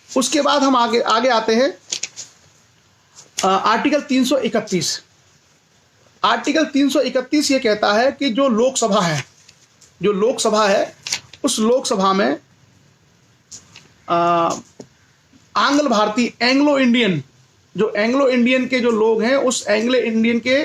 उसके बाद हम आगे आते हैं आर्टिकल 331। आर्टिकल 331 ये कहता है कि जो लोकसभा है उस लोकसभा में आंग्ल भारतीय एंग्लो इंडियन के जो लोग हैं, उस एंग्लो इंडियन के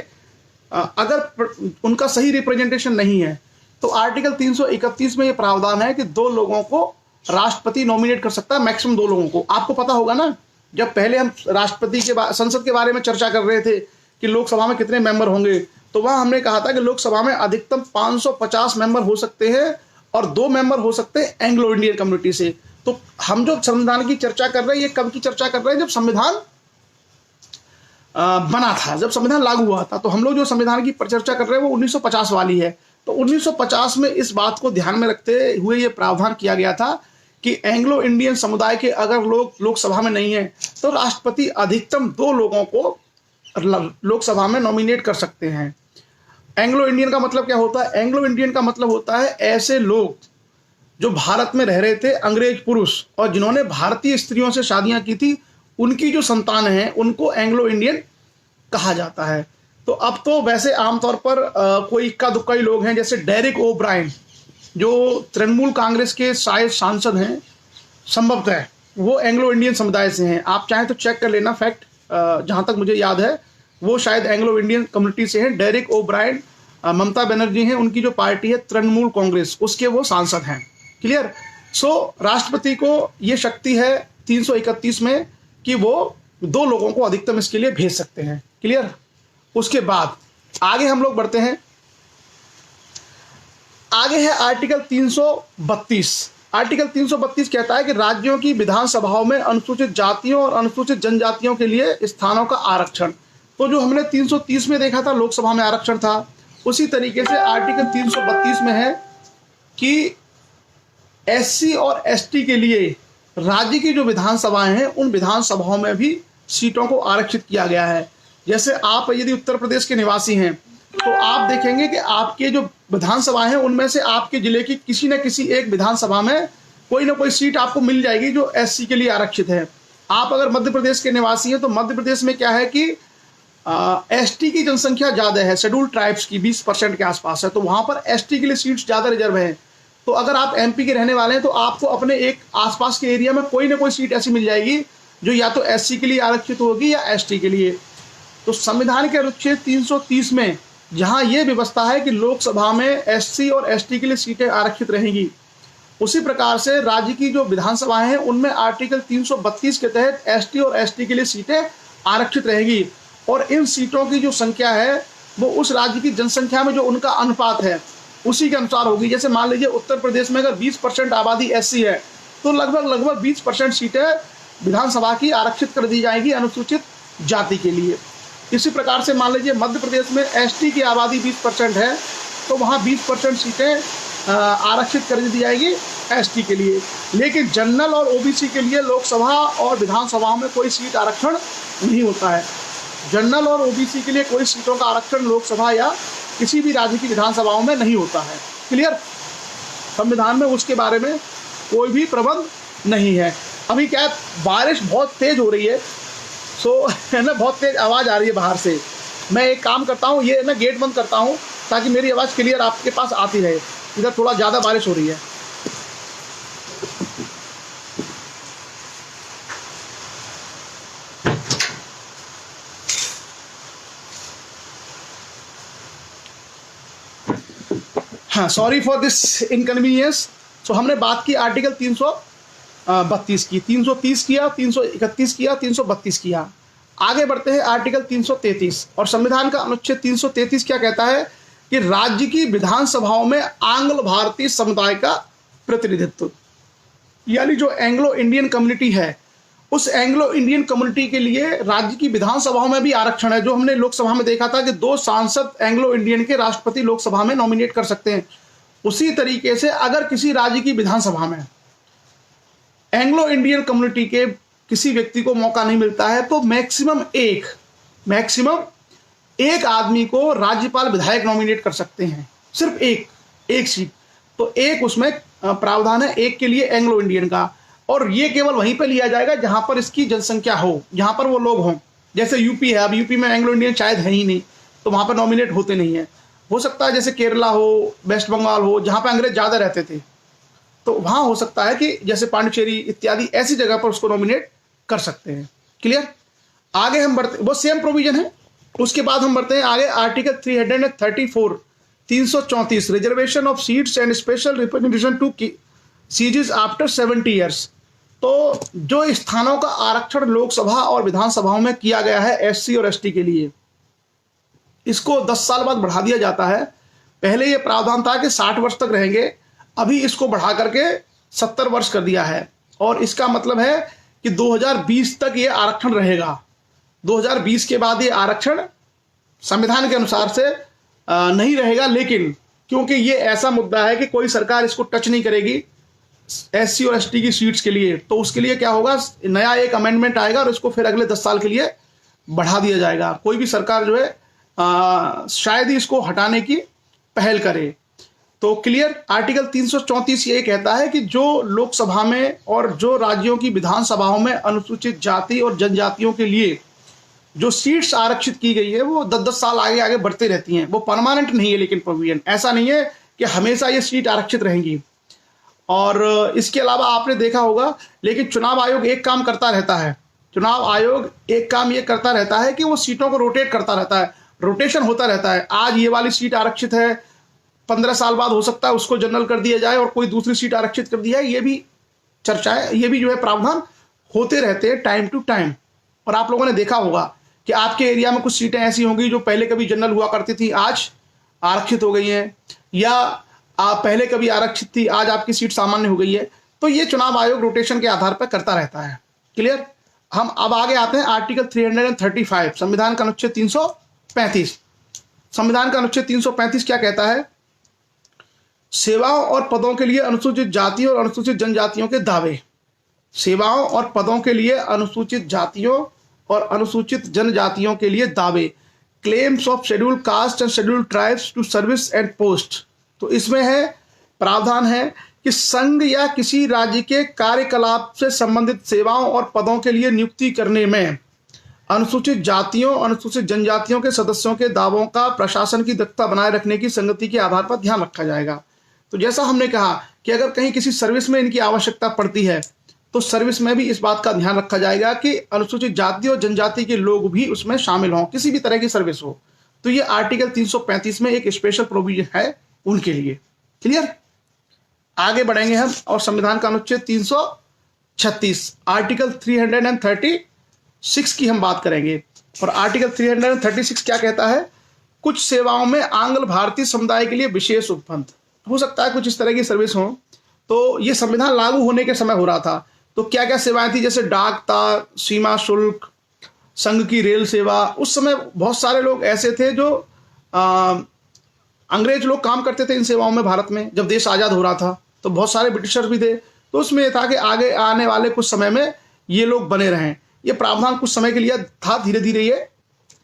अगर उनका सही रिप्रेजेंटेशन नहीं है तो आर्टिकल 331 में ये प्रावधान है कि 2 लोगों को राष्ट्रपति नॉमिनेट कर सकता है, मैक्सिमम 2 लोगों को। आपको पता होगा ना, जब पहले हम संसद के बारे में चर्चा कर रहे थे कि लोकसभा में कितने मेंबर होंगे, तो वहां हमने कहा था कि लोकसभा में अधिकतम 550 मेंबर हो सकते हैं और 2 मेंबर हो सकते हैं एंग्लो इंडियन कम्युनिटी से। तो हम जो संविधान की चर्चा कर रहे हैं, ये कब की चर्चा कर रहे हैं? जब संविधान बना था, जब संविधान लागू हुआ था। तो हम लोग जो संविधान की चर्चा कर रहे हैं वो 1950 वाली है। तो 1950 में इस बात को ध्यान में रखते हुए ये प्रावधान किया गया था कि एंग्लो इंडियन समुदाय के अगर लोग लोकसभा में नहीं है तो राष्ट्रपति अधिकतम 2 लोगों को लोकसभा में नॉमिनेट कर सकते हैं। एंग्लो इंडियन का मतलब क्या होता है? एंग्लो इंडियन का मतलब होता है ऐसे लोग जो भारत में रह रहे थे, अंग्रेज पुरुष, और जिन्होंने भारतीय स्त्रियों से शादियां की थी, उनकी जो संतान है उनको एंग्लो इंडियन कहा जाता है। तो अब तो वैसे आमतौर पर कोई इक्का दुक्का ही लोग हैं, जैसे डेरिक ओब्रायन जो तृणमूल कांग्रेस के शायद सांसद हैं, संभवतः वो एंग्लो इंडियन समुदाय से हैं। आप चाहें तो चेक कर लेना, फैक्ट जहां तक मुझे याद है वो शायद एंग्लो इंडियन कम्युनिटी से हैं। डेरिक ओब्रायन, ममता बनर्जी हैं, उनकी जो पार्टी है तृणमूल कांग्रेस, उसके वो सांसद हैं। क्लियर? सो राष्ट्रपति को ये शक्ति है 331 में कि वो 2 लोगों को अधिकतम इसके लिए भेज सकते हैं। क्लियर? उसके बाद आगे हम लोग बढ़ते हैं। आगे है आर्टिकल 332। आर्टिकल 332 कहता है कि राज्यों की विधानसभाओं में अनुसूचित जातियों और अनुसूचित जनजातियों के लिए स्थानों का आरक्षण। तो जो हमने 330 में देखा था लोकसभा में आरक्षण था, उसी तरीके से आर्टिकल 332 में है कि एससी और एसटी के लिए राज्य की जो विधानसभाएं हैं उन विधानसभाओं में भी सीटों को आरक्षित किया गया है। जैसे आप यदि उत्तर प्रदेश के निवासी हैं तो आप देखेंगे कि आपके जो विधानसभाएं हैं उनमें से आपके जिले की किसी न किसी एक विधानसभा में कोई ना कोई सीट आपको मिल जाएगी जो एससी के लिए आरक्षित है। आप अगर मध्य प्रदेश के निवासी हैं तो मध्य प्रदेश में क्या है कि एसटी की जनसंख्या ज़्यादा है, शेड्यूल ट्राइब्स की 20% के आसपास है, तो वहाँ पर एसटी के लिए सीट्स ज़्यादा रिजर्व है। तो अगर आप एमपी के रहने वाले हैं तो आपको अपने एक आसपास के एरिया में कोई ना कोई सीट ऐसी मिल जाएगी जो या तो एससी के लिए आरक्षित होगी या एसटी के लिए। तो संविधान के अनुच्छेद 330 में जहां ये व्यवस्था है कि लोकसभा में एससी और एसटी के लिए सीटें आरक्षित रहेंगी, उसी प्रकार से राज्य की जो विधानसभाएं हैं उनमें आर्टिकल 332 के तहत एसटी और एसटी के लिए सीटें आरक्षित रहेगी। और इन सीटों की जो संख्या है वो उस राज्य की जनसंख्या में जो उनका अनुपात है उसी के अनुसार होगी। जैसे मान लीजिए उत्तर प्रदेश में अगर 20% आबादी एससी है तो लगभग 20% सीटें विधानसभा की आरक्षित कर दी जाएगी अनुसूचित जाति के लिए। इसी प्रकार से मान लीजिए मध्य प्रदेश में एसटी की आबादी 20% है तो वहाँ 20% सीटें आरक्षित कर दी जाएगी एसटी के लिए। लेकिन जनरल और ओबीसी के लिए लोकसभा और विधानसभाओं में कोई सीट आरक्षण नहीं होता है। जनरल और ओबीसी के लिए कोई सीटों का आरक्षण लोकसभा या किसी भी राज्य की विधानसभाओं में नहीं होता है। क्लियर? संविधान में उसके बारे में कोई भी प्रबंध नहीं है। अभी क्या है, बारिश बहुत तेज हो रही है, सो है ना, बहुत तेज आवाज़ आ रही है बाहर से। मैं एक काम करता हूँ, ये ना गेट बंद करता हूँ ताकि मेरी आवाज़ क्लियर आपके पास आती रहे। इधर थोड़ा ज़्यादा बारिश हो रही है। हाँ, सॉरी फॉर दिस इनकन्वीनियंस। सो हमने बात की आर्टिकल 332 की, 330 किया, 331 किया, 332 किया। आगे बढ़ते हैं आर्टिकल 333। और संविधान का अनुच्छेद 333 क्या कहता है कि राज्य की विधानसभाओं में आंग्ल भारतीय समुदाय का प्रतिनिधित्व, यानी जो एंग्लो इंडियन कम्युनिटी है उस एंग्लो इंडियन कम्युनिटी के लिए राज्य की विधानसभाओं में भी आरक्षण है। जो हमने लोकसभा में देखा था कि 2 सांसद एंग्लो इंडियन के राष्ट्रपति लोकसभा में नॉमिनेट कर सकते हैं, उसी तरीके से अगर किसी राज्य की विधानसभा में एंग्लो इंडियन कम्युनिटी के किसी व्यक्ति को मौका नहीं मिलता है तो मैक्सिमम एक आदमी को राज्यपाल विधायक नॉमिनेट कर सकते हैं, सिर्फ एक सीट। तो एक उसमें प्रावधान है, एक के लिए एंग्लो इंडियन का, और ये केवल वहीं पे लिया जाएगा जहां पर इसकी जनसंख्या हो, जहां पर वो लोग हों। जैसे यूपी है, अब यूपी में एंग्लो इंडियन शायद है ही नहीं तो वहां पर नॉमिनेट होते नहीं है। हो सकता है जैसे केरला हो, वेस्ट बंगाल हो, जहां पर अंग्रेज ज़्यादा रहते थे, तो वहां हो सकता है कि जैसे पांडिचेरी इत्यादि ऐसी जगह पर उसको नॉमिनेट कर सकते हैं। क्लियर? आगे हम बढ़ते, वो सेम प्रोविजन है। उसके बाद हम बढ़ते हैं आगे article 334, 334 reservation of seats and special representation to ceases after 70 years. तो जो स्थानों का आरक्षण लोकसभा और विधानसभाओं में किया गया है एससी और एसटी के लिए, इसको 10 साल बाद बढ़ा दिया जाता है। पहले ये प्रावधान था कि 60 वर्ष तक रहेंगे, अभी इसको बढ़ा करके 70 वर्ष कर दिया है। और इसका मतलब है कि 2020 तक ये आरक्षण रहेगा। 2020 के बाद ये आरक्षण संविधान के अनुसार से नहीं रहेगा, लेकिन क्योंकि ये ऐसा मुद्दा है कि कोई सरकार इसको टच नहीं करेगी, SC और ST की सीट्स के लिए, तो उसके लिए क्या होगा, नया एक अमेंडमेंट आएगा और इसको फिर अगले 10 साल के लिए बढ़ा दिया जाएगा। कोई भी सरकार जो है शायद ही इसको हटाने की पहल करे। तो क्लियर, आर्टिकल 334 ये कहता है कि जो लोकसभा में और जो राज्यों की विधानसभाओं में अनुसूचित जाति और जनजातियों के लिए जो सीट्स आरक्षित की गई है वो 10-10 साल आगे आगे बढ़ते रहती हैं। वो परमानेंट नहीं है, लेकिन प्रोविजन ऐसा नहीं है कि हमेशा ये सीट आरक्षित रहेंगी। और इसके अलावा आपने देखा होगा, लेकिन चुनाव आयोग एक काम करता रहता है, चुनाव आयोग एक काम ये करता रहता है कि वो सीटों को रोटेट करता रहता है, रोटेशन होता रहता है। आज ये वाली सीट आरक्षित है, 15 साल बाद हो सकता है उसको जनरल कर दिया जाए और कोई दूसरी सीट आरक्षित कर दी जाए। ये भी चर्चाएं, ये भी जो है प्रावधान होते रहते हैं टाइम टू टाइम। और आप लोगों ने देखा होगा कि आपके एरिया में कुछ सीटें ऐसी होंगी जो पहले कभी जनरल हुआ करती थी, आज आरक्षित हो गई हैं, या आप पहले कभी आरक्षित थी, आज आपकी सीट सामान्य हो गई है। तो ये चुनाव आयोग रोटेशन के आधार पर करता रहता है। क्लियर। हम अब आगे आते हैं आर्टिकल 335, संविधान का अनुच्छेद 335। संविधान का अनुच्छेद 335 क्या कहता है? सेवाओं और पदों के लिए अनुसूचित जाति और अनुसूचित जनजातियों के दावे। सेवाओं और पदों के लिए अनुसूचित जातियों और अनुसूचित जनजातियों के लिए दावे। Claims of schedule caste and schedule tribes to service and post. तो इसमें है, प्रावधान है कि संघ या किसी राज्य के कार्यकलाप से संबंधित सेवाओं और पदों के लिए नियुक्ति करने में अनुसूचित जातियों, अनुसूचित जनजातियों के सदस्यों के दावों का प्रशासन की दक्षता बनाए रखने की संगति के आधार पर ध्यान रखा जाएगा। तो जैसा हमने कहा कि अगर कहीं किसी सर्विस में इनकी आवश्यकता पड़ती है तो सर्विस में भी इस बात का ध्यान रखा जाएगा कि अनुसूचित जाति और जनजाति के लोग भी उसमें शामिल हों, किसी भी तरह की सर्विस हो। तो ये आर्टिकल 335 में एक स्पेशल प्रोविजन है उनके लिए। क्लियर। आगे बढ़ेंगे हम और संविधान का अनुच्छेद 336 आर्टिकल 336 की हम बात करेंगे। और आर्टिकल 336 क्या कहता है? कुछ सेवाओं में आंग्ल भारतीय समुदाय के लिए विशेष उपबंध। हो सकता है कुछ इस तरह की सर्विस हो। तो ये संविधान लागू होने के समय हो रहा था। तो क्या क्या सेवाएं थी? जैसे डाक था, सीमा शुल्क, संघ की रेल सेवा। उस समय बहुत सारे लोग ऐसे थे जो अंग्रेज लोग काम करते थे इन सेवाओं में। भारत में जब देश आज़ाद हो रहा था तो बहुत सारे ब्रिटिशर्स भी थे। तो उसमें यह था कि आगे आने वाले कुछ समय में ये लोग बने रहें। ये प्रावधान कुछ समय के लिए था, धीरे धीरे ये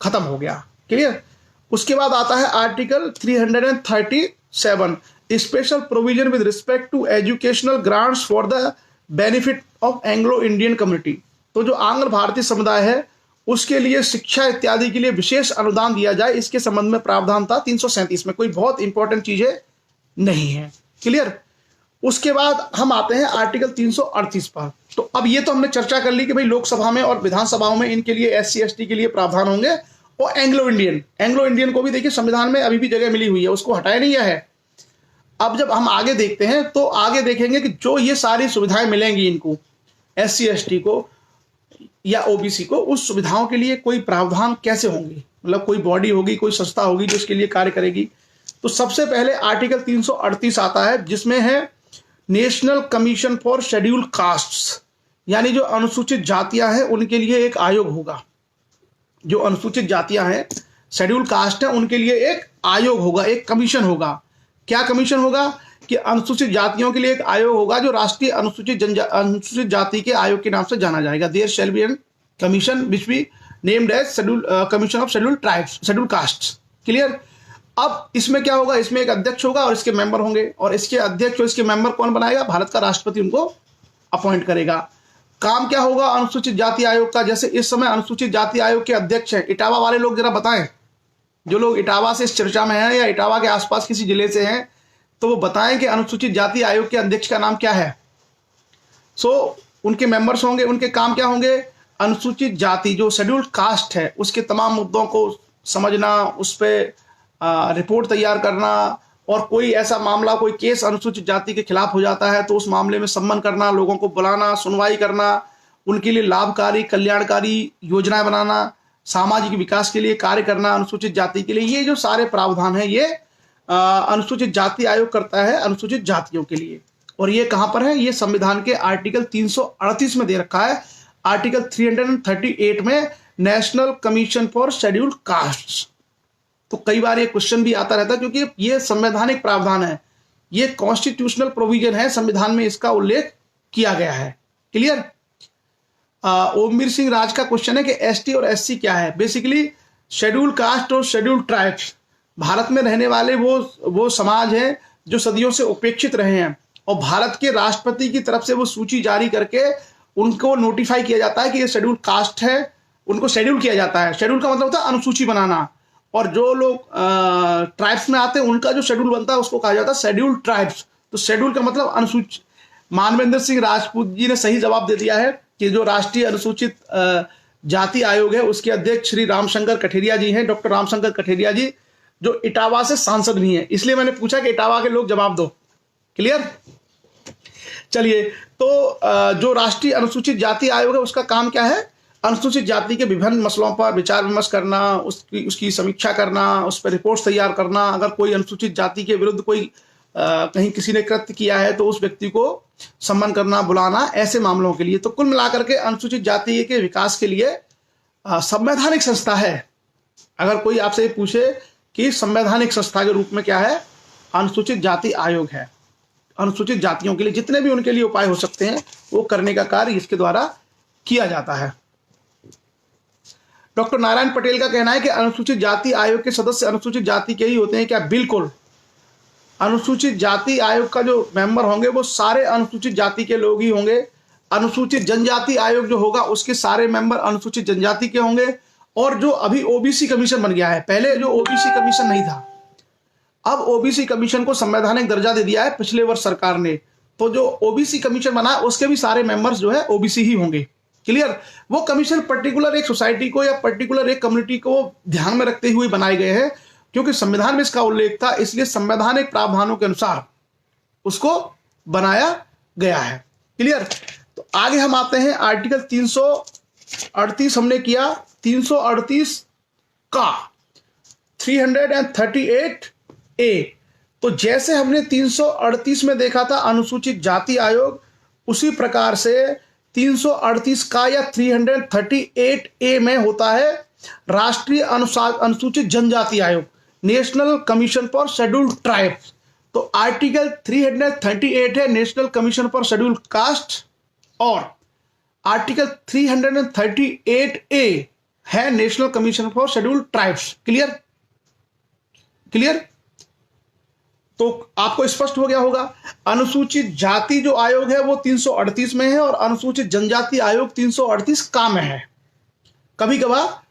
खत्म हो गया। क्लियर। उसके बाद आता है article 337 special provision with respect to educational grants for the benefit of Anglo Indian community. तो जो आंग्ल भारतीय समुदाय है उसके लिए शिक्षा इत्यादि के लिए विशेष अनुदान दिया जाए, इसके संबंध में प्रावधान था 337 में। कोई बहुत इंपॉर्टेंट चीजें नहीं है। क्लियर। उसके बाद हम आते हैं आर्टिकल 338 पर। तो अब ये तो हमने चर्चा कर ली कि भाई लोकसभा में और विधानसभाओं में इनके लिए SC ST के लिए प्रावधान होंगे। और एंग्लो इंडियन को भी देखिए संविधान में अभी भी जगह मिली हुई है, उसको हटाया नहीं गया है। अब जब हम आगे देखते हैं तो आगे देखेंगे कि जो ये सारी सुविधाएं मिलेंगी इनको, SC ST को या OBC को, उस सुविधाओं के लिए कोई प्रावधान कैसे होंगे, मतलब कोई बॉडी होगी, कोई संस्था होगी जो इसके लिए कार्य करेगी। तो सबसे पहले आर्टिकल 338 आता है जिसमें है national commission for schedule castes, यानी जो अनुसूचित जातियां हैं उनके लिए एक आयोग होगा। जो अनुसूचित जातियां हैं, शेड्यूल कास्ट है, उनके लिए एक आयोग होगा, एक कमीशन होगा। क्या कमीशन होगा? कि अनुसूचित जातियों के लिए एक आयोग होगा जो राष्ट्रीय अनुसूचित जाति के आयोग के नाम से जाना जाएगा। There shall be an commission which be named as schedule commission of schedule tribes, schedule caste. Clear. अब इसमें क्या होगा? इसमें एक अध्यक्ष होगा और इसके मेंबर होंगे। और इसके अध्यक्ष और इसके मेंबर कौन बनाएगा? भारत का राष्ट्रपति उनको अपॉइंट करेगा। काम क्या होगा अनुसूचित जाति आयोग का? जैसे इस समय अनुसूचित जाति आयोग के अध्यक्ष हैं इटावा वाले लोग, जरा बताएं। जो लोग इटावा से इस चर्चा में हैं या इटावा के आसपास किसी जिले से हैं तो वो बताएं कि अनुसूचित जाति आयोग के अध्यक्ष का नाम क्या है। उनके मेंबर्स होंगे। उनके काम क्या होंगे? अनुसूचित जाति जो शेड्यूल्ड कास्ट है उसके तमाम मुद्दों को समझना, उस पर रिपोर्ट तैयार करना, और कोई ऐसा मामला, कोई केस अनुसूचित जाति के खिलाफ हो जाता है तो उस मामले में सम्मन करना, लोगों को बुलाना, सुनवाई करना, उनके लिए लाभकारी कल्याणकारी योजनाएं बनाना, सामाजिक विकास के लिए कार्य करना अनुसूचित जाति के लिए। ये जो सारे प्रावधान है ये अनुसूचित जाति आयोग करता है अनुसूचित जातियों के लिए। और ये कहां पर है? ये संविधान के आर्टिकल 338 में दे रखा है। आर्टिकल 338 में national commission for scheduled caste. तो कई बार ये क्वेश्चन भी आता रहता है क्योंकि ये संवैधानिक प्रावधान है ये कॉन्स्टिट्यूशनल प्रोविजन है, संविधान में इसका उल्लेख किया गया है। क्लियर। ओमवीर सिंह राज का क्वेश्चन है कि एसटी और एससी क्या है। बेसिकली शेड्यूल कास्ट और शेड्यूल ट्राइब्स भारत में रहने वाले वो समाज हैं जो सदियों से उपेक्षित रहे हैं, और भारत के राष्ट्रपति की तरफ से वो सूची जारी करके उनको नोटिफाई किया जाता है कि ये शेड्यूल कास्ट है, उनको शेड्यूल किया जाता है। शेड्यूल का मतलब होता है अनुसूची बनाना, और जो लोग ट्राइब्स में आते हैं उनका जो शेड्यूल बनता है उसको कहा जाता है शेड्यूल ट्राइब्स। तो शेड्यूल का मतलब अनुसूची। मानवेंद्र सिंह राजपूत जी ने सही जवाब दे दिया है कि जो राष्ट्रीय अनुसूचित जाति आयोग है उसके अध्यक्ष श्री रामशंकर कठेरिया जी हैं, डॉक्टर रामशंकर कठेरिया जी, जो इटावा से सांसद भी हैं। इसलिए मैंने पूछा कि इटावा के लोग जवाब दो। क्लियर। चलिए, तो जो राष्ट्रीय अनुसूचित जाति आयोग है उसका काम क्या है? अनुसूचित जाति के विभिन्न मसलों पर विचार विमर्श करना, उसकी समीक्षा करना, उस पर रिपोर्ट तैयार करना। अगर कोई अनुसूचित जाति के विरुद्ध कोई कहीं किसी ने कृत्य किया है तो उस व्यक्ति को सम्मान करना, बुलाना, ऐसे मामलों के लिए। तो कुल मिलाकर के अनुसूचित जाति के विकास के लिए संवैधानिक संस्था है। अगर कोई आपसे पूछे कि संवैधानिक संस्था के रूप में क्या है, अनुसूचित जाति आयोग है। अनुसूचित जातियों के लिए जितने भी उनके लिए उपाय हो सकते हैं वो करने का कार्य इसके द्वारा किया जाता है। डॉक्टर नारायण पटेल का कहना है कि अनुसूचित जाति आयोग के सदस्य अनुसूचित जाति के ही होते हैं क्या? बिल्कुल। अनुसूचित जाति आयोग का जो मेंबर होंगे वो सारे अनुसूचित जाति के लोग ही होंगे। अनुसूचित जनजाति आयोग जो होगा उसके सारे मेंबर अनुसूचित जनजाति के होंगे। और जो अभी ओबीसी कमीशन बन गया है, पहले जो ओबीसी कमीशन नहीं था, अब ओबीसी कमीशन को संवैधानिक दर्जा दे दिया है पिछले वर्ष सरकार ने। तो जो ओबीसी कमीशन बना है उसके भी सारे मेंबर्स जो है ओबीसी ही होंगे। क्लियर। वो कमीशन पर्टिकुलर एक सोसाइटी को या पर्टिकुलर एक कम्युनिटी को ध्यान में रखते हुए बनाए गए हैं, क्योंकि संविधान में इसका उल्लेख था, इसलिए संवैधानिक प्रावधानों के अनुसार उसको बनाया गया है। क्लियर। तो आगे हम आते हैं आर्टिकल 338 हमने किया। 338 का 338A। तो जैसे हमने 338 में देखा था अनुसूचित जाति आयोग, उसी प्रकार से 338 का या 338A में होता है राष्ट्रीय अनुसूचित जनजाति आयोग, national commission for scheduled tribes. तो आर्टिकल 338 है national commission for scheduled caste, और आर्टिकल 338A है national commission for scheduled tribes. Clear. Clear. तो आपको स्पष्ट हो गया होगा। अनुसूचित जाति जो आयोग है वो 338 में है और अनुसूचित जनजाति आयोग 338 का में है। कभी कभार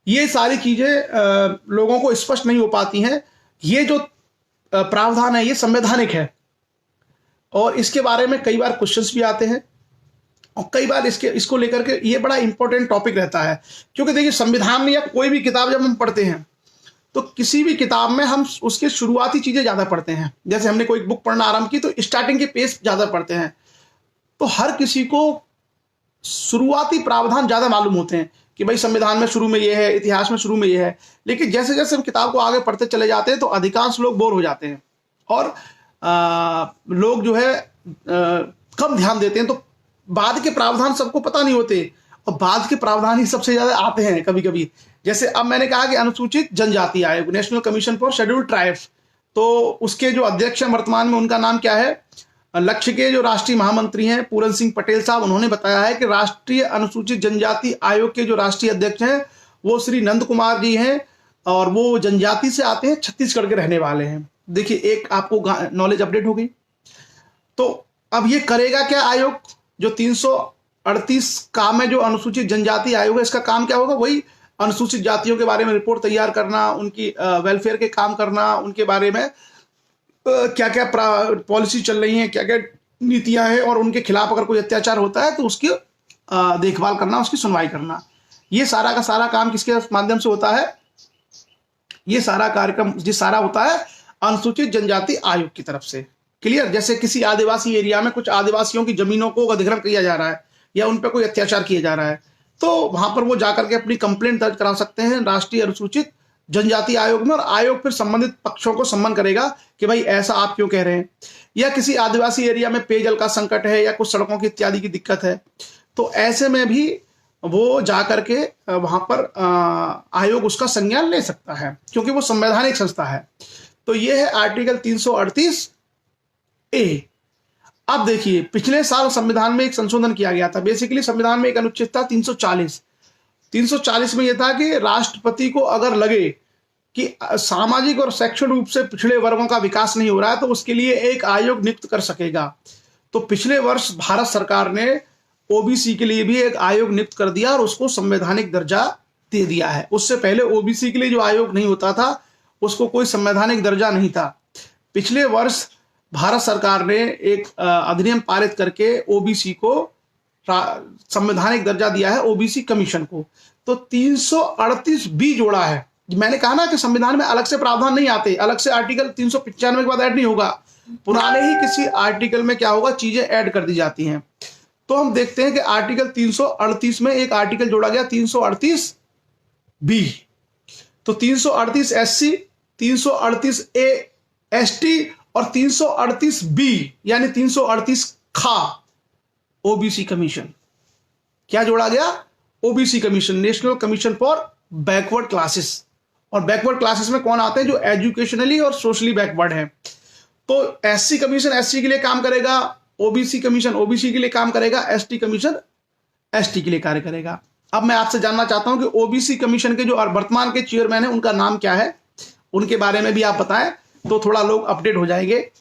ये सारी चीजें लोगों को स्पष्ट नहीं हो पाती हैं। ये जो प्रावधान है ये संवैधानिक है, और इसके बारे में कई बार क्वेश्चंस भी आते हैं, और कई बार इसको लेकर के ये बड़ा इंपॉर्टेंट टॉपिक रहता है। क्योंकि देखिए, संविधान में या कोई भी किताब जब हम पढ़ते हैं तो किसी भी किताब में हम उसके शुरुआती चीजें ज्यादा पढ़ते हैं। जैसे हमने कोई बुक पढ़ना आरंभ की तो स्टार्टिंग के पेज ज्यादा पढ़ते हैं। तो हर किसी को शुरुआती प्रावधान ज्यादा मालूम होते हैं कि भाई संविधान में शुरू में ये है, इतिहास में शुरू में ये है। लेकिन जैसे जैसे हम किताब को आगे पढ़ते चले जाते हैं तो अधिकांश लोग बोर हो जाते हैं, और लोग जो है कम ध्यान देते हैं। तो बाद के प्रावधान सबको पता नहीं होते, और बाद के प्रावधान ही सबसे ज्यादा आते हैं कभी कभी। जैसे अब मैंने कहा कि अनुसूचित जनजाति आयोग, national commission for scheduled tribes, तो उसके जो अध्यक्ष हैं वर्तमान में उनका नाम क्या है? लक्ष्य के जो राष्ट्रीय महामंत्री हैं पूरन सिंह पटेल साहब, उन्होंने बताया है कि राष्ट्रीय अनुसूचित जनजाति आयोग के जो राष्ट्रीय अध्यक्ष हैं वो श्री नंद कुमार जी हैं, और वो जनजाति से आते हैं, छत्तीसगढ़ के रहने वाले हैं। देखिए, एक आपको नॉलेज अपडेट हो गई। तो अब ये करेगा क्या आयोग? जो 338 का में जो अनुसूचित जनजाति आयोग है, इसका काम क्या होगा? वही अनुसूचित जातियों के बारे में रिपोर्ट तैयार करना, उनकी वेलफेयर के काम करना, उनके बारे में क्या क्या पॉलिसी चल रही हैं, क्या क्या नीतियां हैं, और उनके खिलाफ अगर कोई अत्याचार होता है तो उसकी देखभाल करना, उसकी सुनवाई करना। ये सारा का सारा काम किसके माध्यम से होता है? ये सारा कार्यक्रम जिस सारा होता है अनुसूचित जनजाति आयोग की तरफ से। क्लियर। जैसे किसी आदिवासी एरिया में कुछ आदिवासियों की जमीनों को अधिग्रहण किया जा रहा है या उन पर कोई अत्याचार किया जा रहा है, तो वहां पर वो जाकर के अपनी कंप्लेंट दर्ज करा सकते हैं राष्ट्रीय अनुसूचित जनजाति आयोग में, और आयोग फिर संबंधित पक्षों को सम्मन करेगा कि भाई ऐसा आप क्यों कह रहे हैं। या किसी आदिवासी एरिया में पेयजल का संकट है या कुछ सड़कों की इत्यादि की दिक्कत है, तो ऐसे में भी वो जाकर के वहां पर आयोग उसका संज्ञान ले सकता है, क्योंकि वो संवैधानिक संस्था है। तो ये है आर्टिकल 338 ए। अब देखिए, पिछले साल संविधान में एक संशोधन किया गया था। बेसिकली संविधान में एक अनुच्छेद था 340। 340 में यह था कि राष्ट्रपति को अगर लगे कि सामाजिक और शैक्षणिक रूप से पिछड़े वर्गों का विकास नहीं हो रहा है तो उसके लिए एक आयोग नियुक्त कर सकेगा। तो पिछले वर्ष भारत सरकार ने ओबीसी के लिए भी एक आयोग नियुक्त कर दिया और उसको संवैधानिक दर्जा दे दिया है। उससे पहले ओबीसी के लिए जो आयोग नहीं होता था उसको कोई संवैधानिक दर्जा नहीं था। पिछले वर्ष भारत सरकार ने एक अधिनियम पारित करके ओबीसी को संवैधानिक दर्जा दिया है, ओबीसी कमीशन को। तो 338 बी जोड़ा है। मैंने कहा ना कि संविधान में अलग से प्रावधान नहीं आते, अलग से आर्टिकल 395 के बाद ऐड नहीं होगा, पुराने ही किसी आर्टिकल में क्या होगा, चीजें ऐड कर दी जाती हैं। तो हम देखते हैं कि आर्टिकल 338 में एक आर्टिकल जोड़ा गया 338 बी। तो 338 एससी, 338 ए एसटी और 338 बी यानी 338 खा ओबीसी कमीशन। क्या जोड़ा गया? OBC commission, national commission for backward classes. और बैकवर्ड क्लासेस में कौन आते हैं? जो एजुकेशनली और सोशली बैकवर्ड हैं। तो एससी कमीशन एससी के लिए काम करेगा, ओबीसी कमीशन ओबीसी के लिए काम करेगा, एसटी कमीशन एसटी के लिए कार्य करेगा। अब मैं आपसे जानना चाहता हूं कि ओबीसी कमीशन के जो वर्तमान के चेयरमैन हैं उनका नाम क्या है, उनके बारे में भी आप बताएं तो थोड़ा लोग अपडेट हो जाएंगे।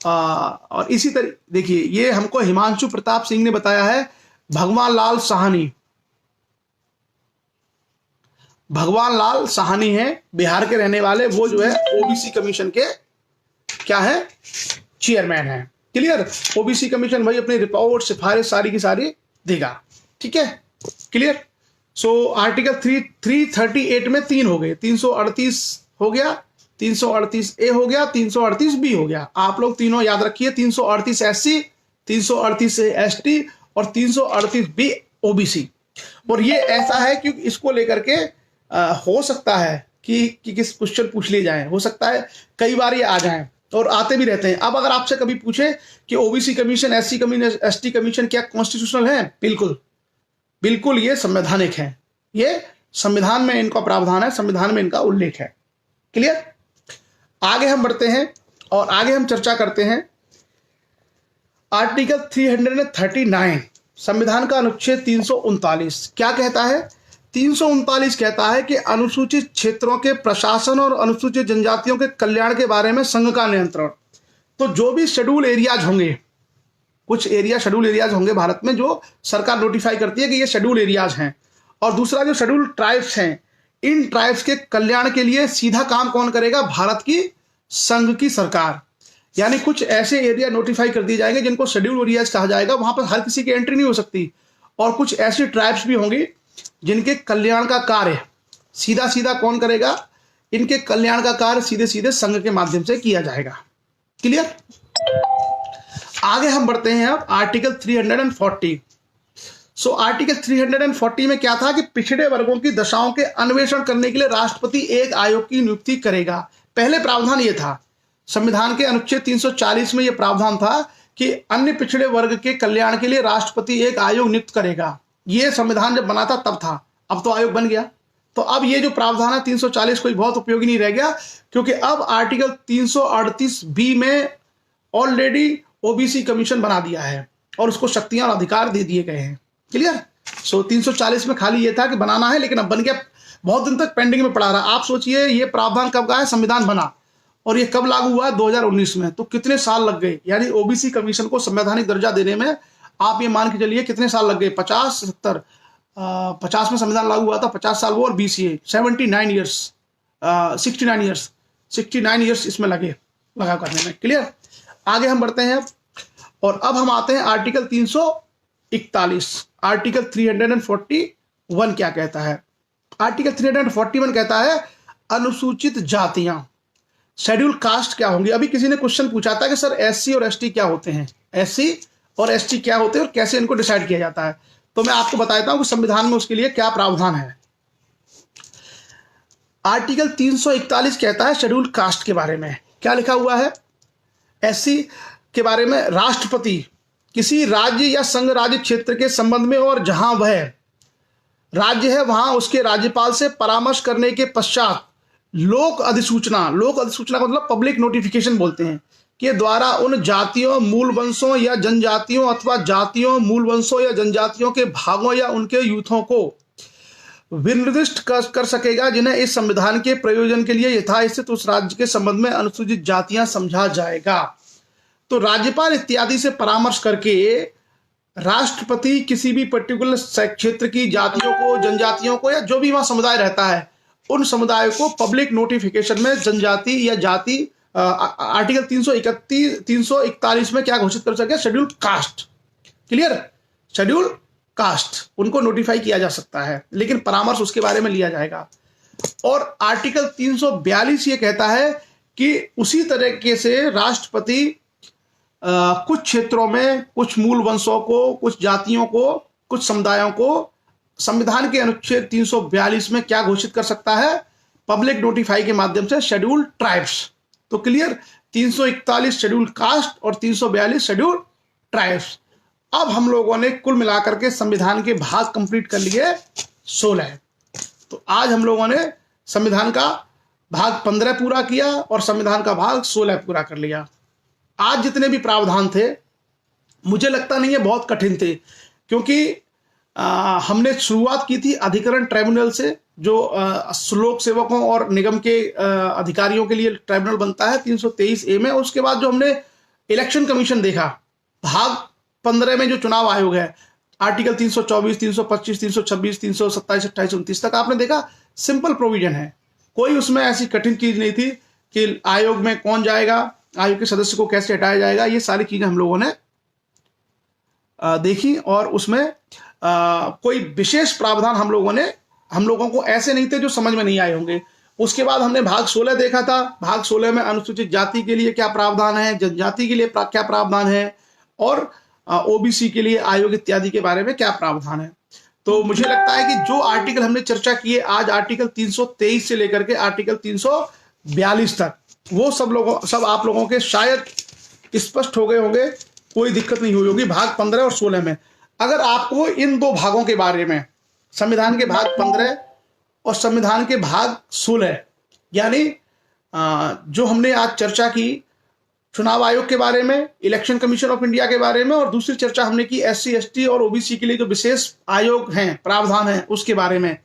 और इसी तरह देखिए, ये हमको हिमांशु प्रताप सिंह ने बताया है, भगवान लाल साहनी। भगवान लाल साहनी है, बिहार के रहने वाले, वो जो है ओबीसी कमीशन के क्या है, चेयरमैन है। क्लियर? ओबीसी कमीशन भाई अपनी रिपोर्ट सिफारिश सारी की सारी देगा। ठीक है, क्लियर? सो आर्टिकल 338 में 3 हो गए, 338 हो गया, 338 ए हो गया, 338 बी हो गया। आप लोग तीनों याद रखिए, 338 एससी, 338 एसटी और 338 बी ओबीसी। और ये ऐसा है क्योंकि इसको लेकर के हो सकता है कि किस क्वेश्चन पूछ लिए जाए, हो सकता है कई बार ये आ जाए और आते भी रहते हैं। अब अगर आपसे कभी पूछे कि OBC commission, SC commission, ST commission क्या कॉन्स्टिट्यूशनल है? बिल्कुल बिल्कुल, ये संवैधानिक है, ये संविधान में इनका प्रावधान है, संविधान में इनका उल्लेख है। क्लियर? आगे हम बढ़ते हैं और आगे हम चर्चा करते हैं आर्टिकल 339 संविधान का अनुच्छेद 339 क्या कहता है? 339 कहता है कि अनुसूचित क्षेत्रों के प्रशासन और अनुसूचित जनजातियों के कल्याण के बारे में संघ का नियंत्रण। तो जो भी शेड्यूल एरियाज होंगे, कुछ एरिया शेड्यूल एरियाज होंगे भारत में जो सरकार नोटिफाई करती है कि ये शेड्यूल एरियाज हैं, और दूसरा जो शेड्यूल ट्राइब्स हैं, इन ट्राइब्स के कल्याण के लिए सीधा काम कौन करेगा? भारत की संघ की सरकार। यानी कुछ ऐसे एरिया नोटिफाई कर दिए जाएंगे जिनको शेड्यूल एरियाज कहा जाएगा, वहां पर हर किसी की एंट्री नहीं हो सकती, और कुछ ऐसी ट्राइब्स भी होंगी जिनके कल्याण का कार्य सीधा सीधा कौन करेगा? इनके कल्याण का कार्य सीधे सीधे संघ के माध्यम से किया जाएगा। क्लियर? आगे हम बढ़ते हैं अब आर्टिकल 340। सो आर्टिकल 340 में क्या था कि पिछड़े वर्गों की दशाओं के अन्वेषण करने के लिए राष्ट्रपति एक आयोग की नियुक्ति करेगा। पहले प्रावधान ये था, संविधान के अनुच्छेद 340 में यह प्रावधान था कि अन्य पिछड़े वर्ग के कल्याण के लिए राष्ट्रपति एक आयोग नियुक्त करेगा। यह संविधान जब बना था तब था, अब तो आयोग बन गया। तो अब ये जो प्रावधान है 340 कोई बहुत उपयोगी नहीं रह गया, क्योंकि अब आर्टिकल 338 बी में ऑलरेडी ओबीसी कमीशन बना दिया है और उसको शक्तियां और अधिकार दे दिए गए हैं। क्लियर? सो 340 में खाली ये था कि बनाना है, लेकिन अब बन गया। बहुत दिन तक पेंडिंग में पड़ा रहा। आप सोचिए ये प्रावधान कब का है, संविधान बना और ये कब लागू हुआ? 2019 में। तो कितने साल लग गए? यानी ओबीसी कमीशन को संवैधानिक दर्जा देने में आप ये मान के चलिए कितने साल लग गए? 50 70 50 में संविधान लागू हुआ था, 50 साल वो, और बीसीए 79 ईयर्स 69 ईयर्स इसमें लगा करने में। क्लियर? आगे हम बढ़ते हैं और अब हम आते हैं आर्टिकल 341। आर्टिकल 341 क्या कहता है? आर्टिकल 341 कहता है अनुसूचित जातियां, शेड्यूल कास्ट क्या होंगी। अभी किसी ने क्वेश्चन पूछा था कि सर एससी और एसटी क्या होते हैं, एससी और एसटी क्या होते हैं और कैसे इनको डिसाइड किया जाता है। तो मैं आपको बता देता हूं कि संविधान में उसके लिए क्या प्रावधान है। आर्टिकल 341 कहता है शेड्यूल कास्ट के बारे में। क्या लिखा हुआ है? एससी के बारे में, राष्ट्रपति किसी राज्य या संघ राज्य क्षेत्र के संबंध में और जहां वह राज्य है वहां उसके राज्यपाल से परामर्श करने के पश्चात लोक अधिसूचना का मतलब पब्लिक नोटिफिकेशन बोलते हैं, के द्वारा उन जातियों, मूल वंशों या जनजातियों अथवा जातियों, मूल वंशों या जनजातियों के भागों या उनके यूथों को विनिर्दिष्ट कर सकेगा जिन्हें इस संविधान के प्रयोजन के लिए यथास्थित उस राज्य के संबंध में अनुसूचित जातियां समझा जाएगा। तो राज्यपाल इत्यादि से परामर्श करके राष्ट्रपति किसी भी पर्टिकुलर क्षेत्र की जातियों को, जनजातियों को, या जो भी वहां समुदाय रहता है उन समुदायों को पब्लिक नोटिफिकेशन में जनजाति या जाति आर्टिकल 341 में क्या घोषित कर सके, schedule caste. Clear, schedule caste उनको नोटिफाई किया जा सकता है, लेकिन परामर्श उसके बारे में लिया जाएगा। और आर्टिकल 342 ये कहता है कि उसी तरीके से राष्ट्रपति कुछ क्षेत्रों में कुछ मूल वंशों को, कुछ जातियों को, कुछ समुदायों को संविधान के अनुच्छेद 342 में क्या घोषित कर सकता है, पब्लिक नोटिफाई के माध्यम से, शेड्यूल ट्राइब्स। तो क्लियर, 341 शेड्यूल कास्ट और 342 शेड्यूल ट्राइब्स। अब हम लोगों ने कुल मिलाकर के संविधान के भाग कंप्लीट कर लिए 16। तो आज हम लोगों ने संविधान का भाग 15 पूरा किया और संविधान का भाग 16 पूरा कर लिया। आज जितने भी प्रावधान थे मुझे लगता नहीं है बहुत कठिन थे, क्योंकि हमने शुरुआत की थी अधिकरण ट्राइब्यूनल से, जो लोक सेवकों और निगम के अधिकारियों के लिए ट्राइब्यूनल बनता है 323A में। उसके बाद जो हमने इलेक्शन कमीशन देखा, भाग 15 में जो चुनाव आयोग है, आर्टिकल 324, 325, 326, 327, 28, 29 तक आपने देखा सिंपल प्रोविजन है। कोई उसमें ऐसी कठिन चीज नहीं थी कि आयोग में कौन जाएगा, आयोग के सदस्य को कैसे हटाया जाएगा, ये सारी चीजें हम लोगों ने देखी। और उसमें कोई विशेष प्रावधान हम लोगों को ऐसे नहीं थे जो समझ में नहीं आए होंगे। उसके बाद हमने भाग 16 देखा था। भाग 16 में अनुसूचित जाति के लिए क्या प्रावधान है, जनजाति के लिए क्या प्रावधान है, और ओबीसी के लिए आयोग इत्यादि के बारे में क्या प्रावधान है। तो मुझे लगता है कि जो आर्टिकल हमने चर्चा किए आज, आर्टिकल 323 से लेकर के आर्टिकल 342 तक, वो सब आप लोगों के शायद स्पष्ट हो गए होंगे, कोई दिक्कत नहीं हुई होगी भाग 15 और 16 में। अगर आपको इन दो भागों के बारे में, संविधान के भाग 15 और संविधान के भाग 16, यानी जो हमने आज चर्चा की चुनाव आयोग के बारे में, इलेक्शन कमीशन ऑफ इंडिया के बारे में, और दूसरी चर्चा हमने की SC ST और OBC के लिए जो विशेष आयोग हैं, प्रावधान हैं, उसके बारे में,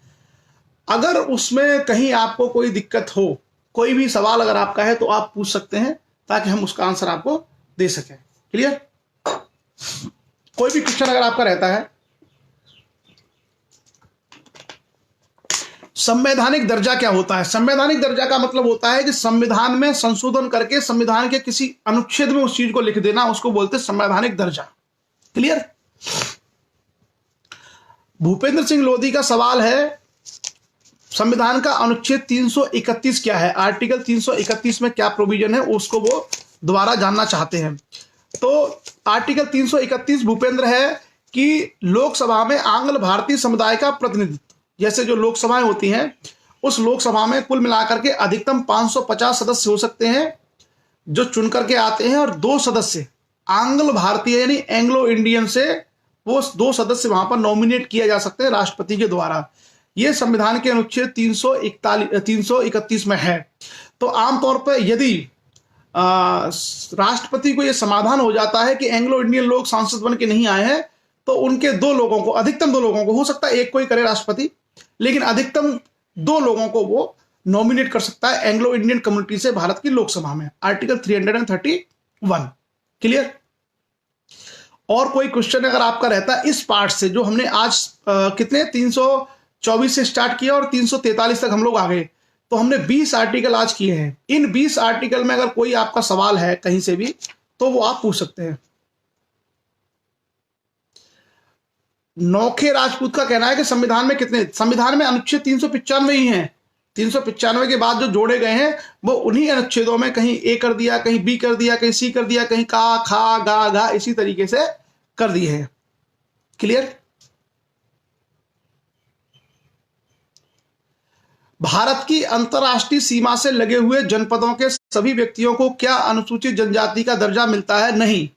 अगर उसमें कहीं आपको कोई दिक्कत हो, कोई भी सवाल अगर आपका है तो आप पूछ सकते हैं, ताकि हम उसका आंसर आपको दे सकें। क्लियर, कोई भी क्वेश्चन अगर आपका रहता है। संवैधानिक दर्जा क्या होता है? संवैधानिक दर्जा का मतलब होता है कि संविधान में संशोधन करके संविधान के किसी अनुच्छेद में उस चीज को लिख देना, उसको बोलते हैं संवैधानिक दर्जा। क्लियर। भूपेंद्र सिंह लोधी का सवाल है, संविधान का अनुच्छेद 331 क्या है, आर्टिकल 331 में क्या प्रोविजन है, उसको वो दोबारा जानना चाहते हैं। तो आर्टिकल 331 भूपेंद्र है कि लोकसभा में आंग्ल भारतीय समुदाय का प्रतिनिधित्व, जैसे जो लोकसभाएं होती हैं, उस लोकसभा में कुल मिलाकर के अधिकतम 550 सदस्य हो सकते हैं जो चुन करके आते हैं, और 2 सदस्य आंग्ल भारतीय यानी एंग्लो इंडियन से, वो 2 सदस्य वहां पर नॉमिनेट किया जा सकते हैं राष्ट्रपति के द्वारा। ये संविधान के अनुच्छेद 331 में है। तो आमतौर पर यदि राष्ट्रपति को यह समाधान हो जाता है कि एंग्लो इंडियन लोग सांसद बन के नहीं आए हैं, तो उनके 2 लोगों को, अधिकतम 2 लोगों को, हो सकता है एक कोई करे राष्ट्रपति, लेकिन अधिकतम 2 लोगों को वो नॉमिनेट कर सकता है एंग्लो इंडियन कम्युनिटी से भारत की लोकसभा में, आर्टिकल 331। क्लियर। और कोई क्वेश्चन अगर आपका रहता है इस पार्ट से, जो हमने आज कितने 324 से स्टार्ट किया और 343 तक हम लोग आ गए, तो हमने 20 आर्टिकल आज किए हैं। इन 20 आर्टिकल में अगर कोई आपका सवाल है कहीं से भी, तो वो आप पूछ सकते हैं। नौखे राजपूत का कहना है कि संविधान में कितने, संविधान में अनुच्छेद 395 ही हैं। 395 के बाद जो जोड़े गए हैं वो उन्हीं अनुच्छेदों में, कहीं ए कर दिया, कहीं बी कर दिया, कहीं सी कर दिया, कहीं का, खा, गा, घा, इसी तरीके से कर दिए हैं। क्लियर। भारत की अंतर्राष्ट्रीय सीमा से लगे हुए जनपदों के सभी व्यक्तियों को क्या अनुसूचित जनजाति का दर्जा मिलता है? नहीं।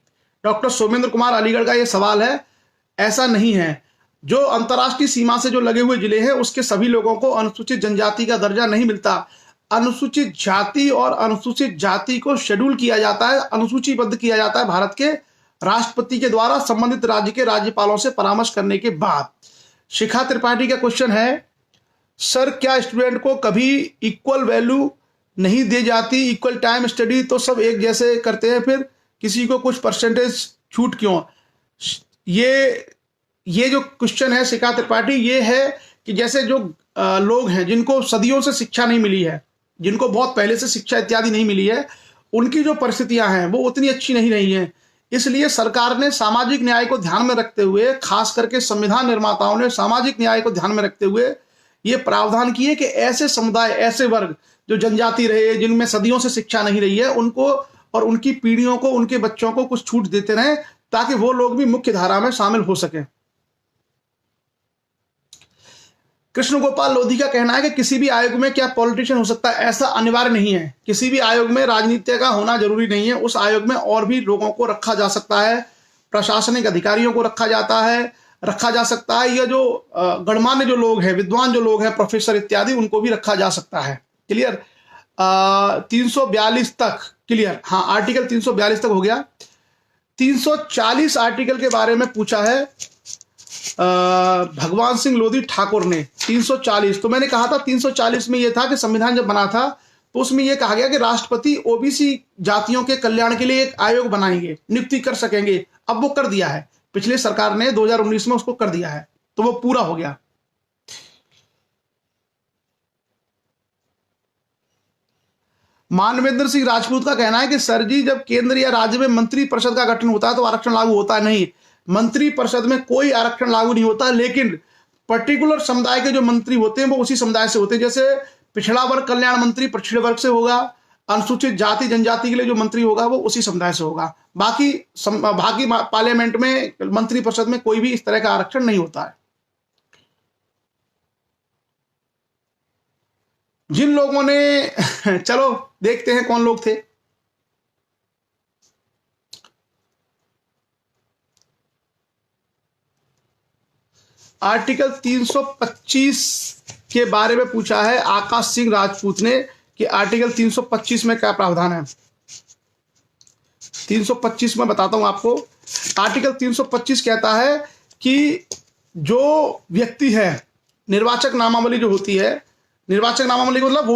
डॉक्टर सोमेंद्र कुमार अलीगढ़ का यह सवाल है। ऐसा नहीं है। जो अंतर्राष्ट्रीय सीमा से जो लगे हुए जिले हैं उसके सभी लोगों को अनुसूचित जनजाति का दर्जा नहीं मिलता। अनुसूचित जाति और अनुसूचित जाति को शेड्यूल किया जाता है, अनुसूचीबद्ध किया जाता है भारत के राष्ट्रपति के द्वारा संबंधित राज्य के राज्यपालों से परामर्श करने के बाद। शिखा त्रिपाठी का क्वेश्चन है, सर क्या स्टूडेंट को कभी इक्वल वैल्यू नहीं दी जाती? इक्वल टाइम स्टडी तो सब एक जैसे करते हैं, फिर किसी को कुछ परसेंटेज छूट क्यों? ये जो क्वेश्चन है शिखा त्रिपाठी, ये है कि जैसे जो लोग हैं जिनको सदियों से शिक्षा नहीं मिली है, जिनको बहुत पहले से शिक्षा इत्यादि नहीं मिली है, उनकी जो परिस्थितियां हैं वो उतनी अच्छी नहीं रही हैं। इसलिए सरकार ने सामाजिक न्याय को ध्यान में रखते हुए, खास करके संविधान निर्माताओं ने सामाजिक न्याय को ध्यान में रखते हुए ये प्रावधान किए कि ऐसे समुदाय, ऐसे वर्ग जो जनजाति रहे, जिनमें सदियों से शिक्षा नहीं रही है, उनको और उनकी पीढ़ियों को, उनके बच्चों को कुछ छूट देते रहे ताकि वो लोग भी मुख्य धारा में शामिल हो सके। कृष्ण गोपाल लोधी का कहना है कि किसी भी आयोग में क्या पॉलिटिशियन हो सकता है? ऐसा अनिवार्य नहीं है। किसी भी आयोग में राजनीति का होना जरूरी नहीं है। उस आयोग में और भी लोगों को रखा जा सकता है, प्रशासनिक अधिकारियों को रखा जा सकता है, या जो गणमान्य जो लोग हैं, विद्वान जो लोग हैं, प्रोफेसर इत्यादि, उनको भी रखा जा सकता है। क्लियर? 342 तक क्लियर? हाँ, आर्टिकल 342 तक हो गया। 340 आर्टिकल के बारे में पूछा है भगवान सिंह लोधी ठाकुर ने। 340, तो मैंने कहा था 340 में यह था कि संविधान जब बना था तो उसमें यह कहा गया कि राष्ट्रपति ओबीसी जातियों के कल्याण के लिए एक आयोग बनाएंगे, नियुक्ति कर सकेंगे। अब वो कर दिया है, पिछले सरकार ने 2019 में उसको कर दिया है, तो वो पूरा हो गया। मानवेंद्र सिंह राजपूत का कहना है कि सर जी, जब केंद्र या राज्य में मंत्री परिषद का गठन होता है तो आरक्षण लागू होता है? नहीं, मंत्री परिषद में कोई आरक्षण लागू नहीं होता, लेकिन पर्टिकुलर समुदाय के जो मंत्री होते हैं वो उसी समुदाय से होते हैं। जैसे पिछड़ा वर्ग कल्याण मंत्री पिछड़े वर्ग से होगा, अनुसूचित जाति जनजाति के लिए जो मंत्री होगा वो उसी समुदाय से होगा। बाकी पार्लियामेंट में, मंत्री परिषद में कोई भी इस तरह का आरक्षण नहीं होता है। जिन लोगों ने चलो देखते हैं कौन लोग थे। आर्टिकल 325 के बारे में पूछा है आकाश सिंह राजपूत ने कि आर्टिकल 325 में क्या प्रावधान है। 325 में बताता हूं आपको। आर्टिकल 325 कहता है कि जो व्यक्ति है, निर्वाचक नामावली जो होती है, निर्वाचक नामावली का मतलब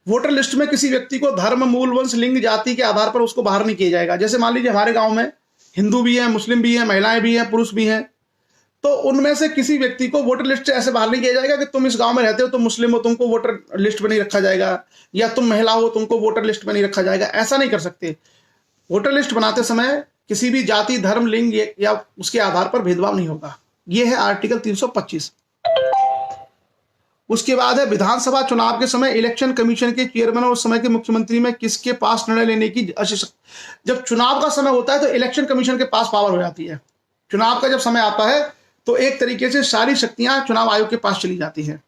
वोटर लिस्ट में किसी व्यक्ति को धर्म, मूल, वंश, लिंग, जाति के आधार पर उसको बाहर नहीं किया जाएगा। जैसे मान लीजिए हमारे गांव में हिंदू भी हैं, मुस्लिम भी हैं, महिलाएं भी हैं, पुरुष भी हैं, तो उनमें से किसी व्यक्ति को वोटर लिस्ट से ऐसे बाहर नहीं किया जाएगा कि तुम इस गांव में रहते हो, तुम मुस्लिम हो, तुमको वोटर लिस्ट में नहीं रखा जाएगा, या तुम महिला हो, तुमको वोटर लिस्ट में नहीं रखा जाएगा। ऐसा नहीं कर सकते। वोटर लिस्ट बनाते समय किसी भी जाति, धर्म, लिंग या उसके आधार पर भेदभाव नहीं होगा। यह है आर्टिकल 325। उसके बाद है विधानसभा चुनाव के समय इलेक्शन कमीशन के चेयरमैन और उस समय के मुख्यमंत्री में किसके पास निर्णय लेने की जब चुनाव का समय होता है तो इलेक्शन कमीशन के पास पावर हो जाती है। चुनाव का जब समय आता है तो एक तरीके से सारी शक्तियां चुनाव आयोग के पास चली जाती हैं।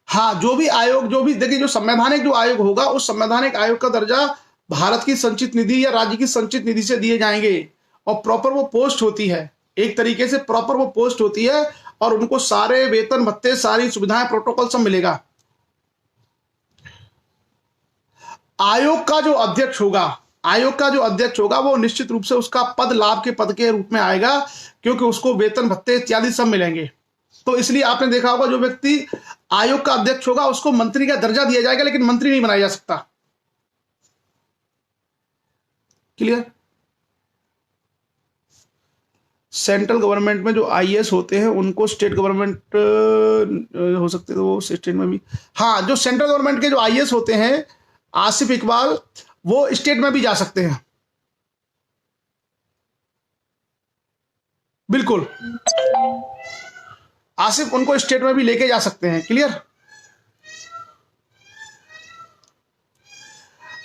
हाँ, जो भी आयोग, जो भी देखिए, जो संवैधानिक जो आयोग होगा, उस संवैधानिक आयोग का दर्जा भारत की संचित निधि या राज्य की संचित निधि से दिए जाएंगे, और प्रॉपर वो पोस्ट होती है, एक तरीके से प्रॉपर वो पोस्ट होती है, और उनको सारे वेतन भत्ते, सारी सुविधाएं, प्रोटोकॉल सब मिलेगा। आयोग का जो अध्यक्ष होगा वो निश्चित रूप से उसका पद लाभ के पद के रूप में आएगा, क्योंकि उसको वेतन भत्ते इत्यादि सब मिलेंगे। तो इसलिए आपने देखा होगा जो व्यक्ति आयोग का अध्यक्ष होगा उसको मंत्री का दर्जा दिया जाएगा, लेकिन मंत्री नहीं बनाया जा सकता। क्लियर? सेंट्रल गवर्नमेंट में जो आईएएस होते हैं उनको स्टेट गवर्नमेंट हो सकते हैं, तो वो स्टेट में भी, हाँ, जो सेंट्रल गवर्नमेंट के जो आईएएस होते हैं, आसिफ इकबाल, वो स्टेट में भी जा सकते हैं। बिल्कुल, आसिफ उनको स्टेट में भी लेके जा सकते हैं। क्लियर?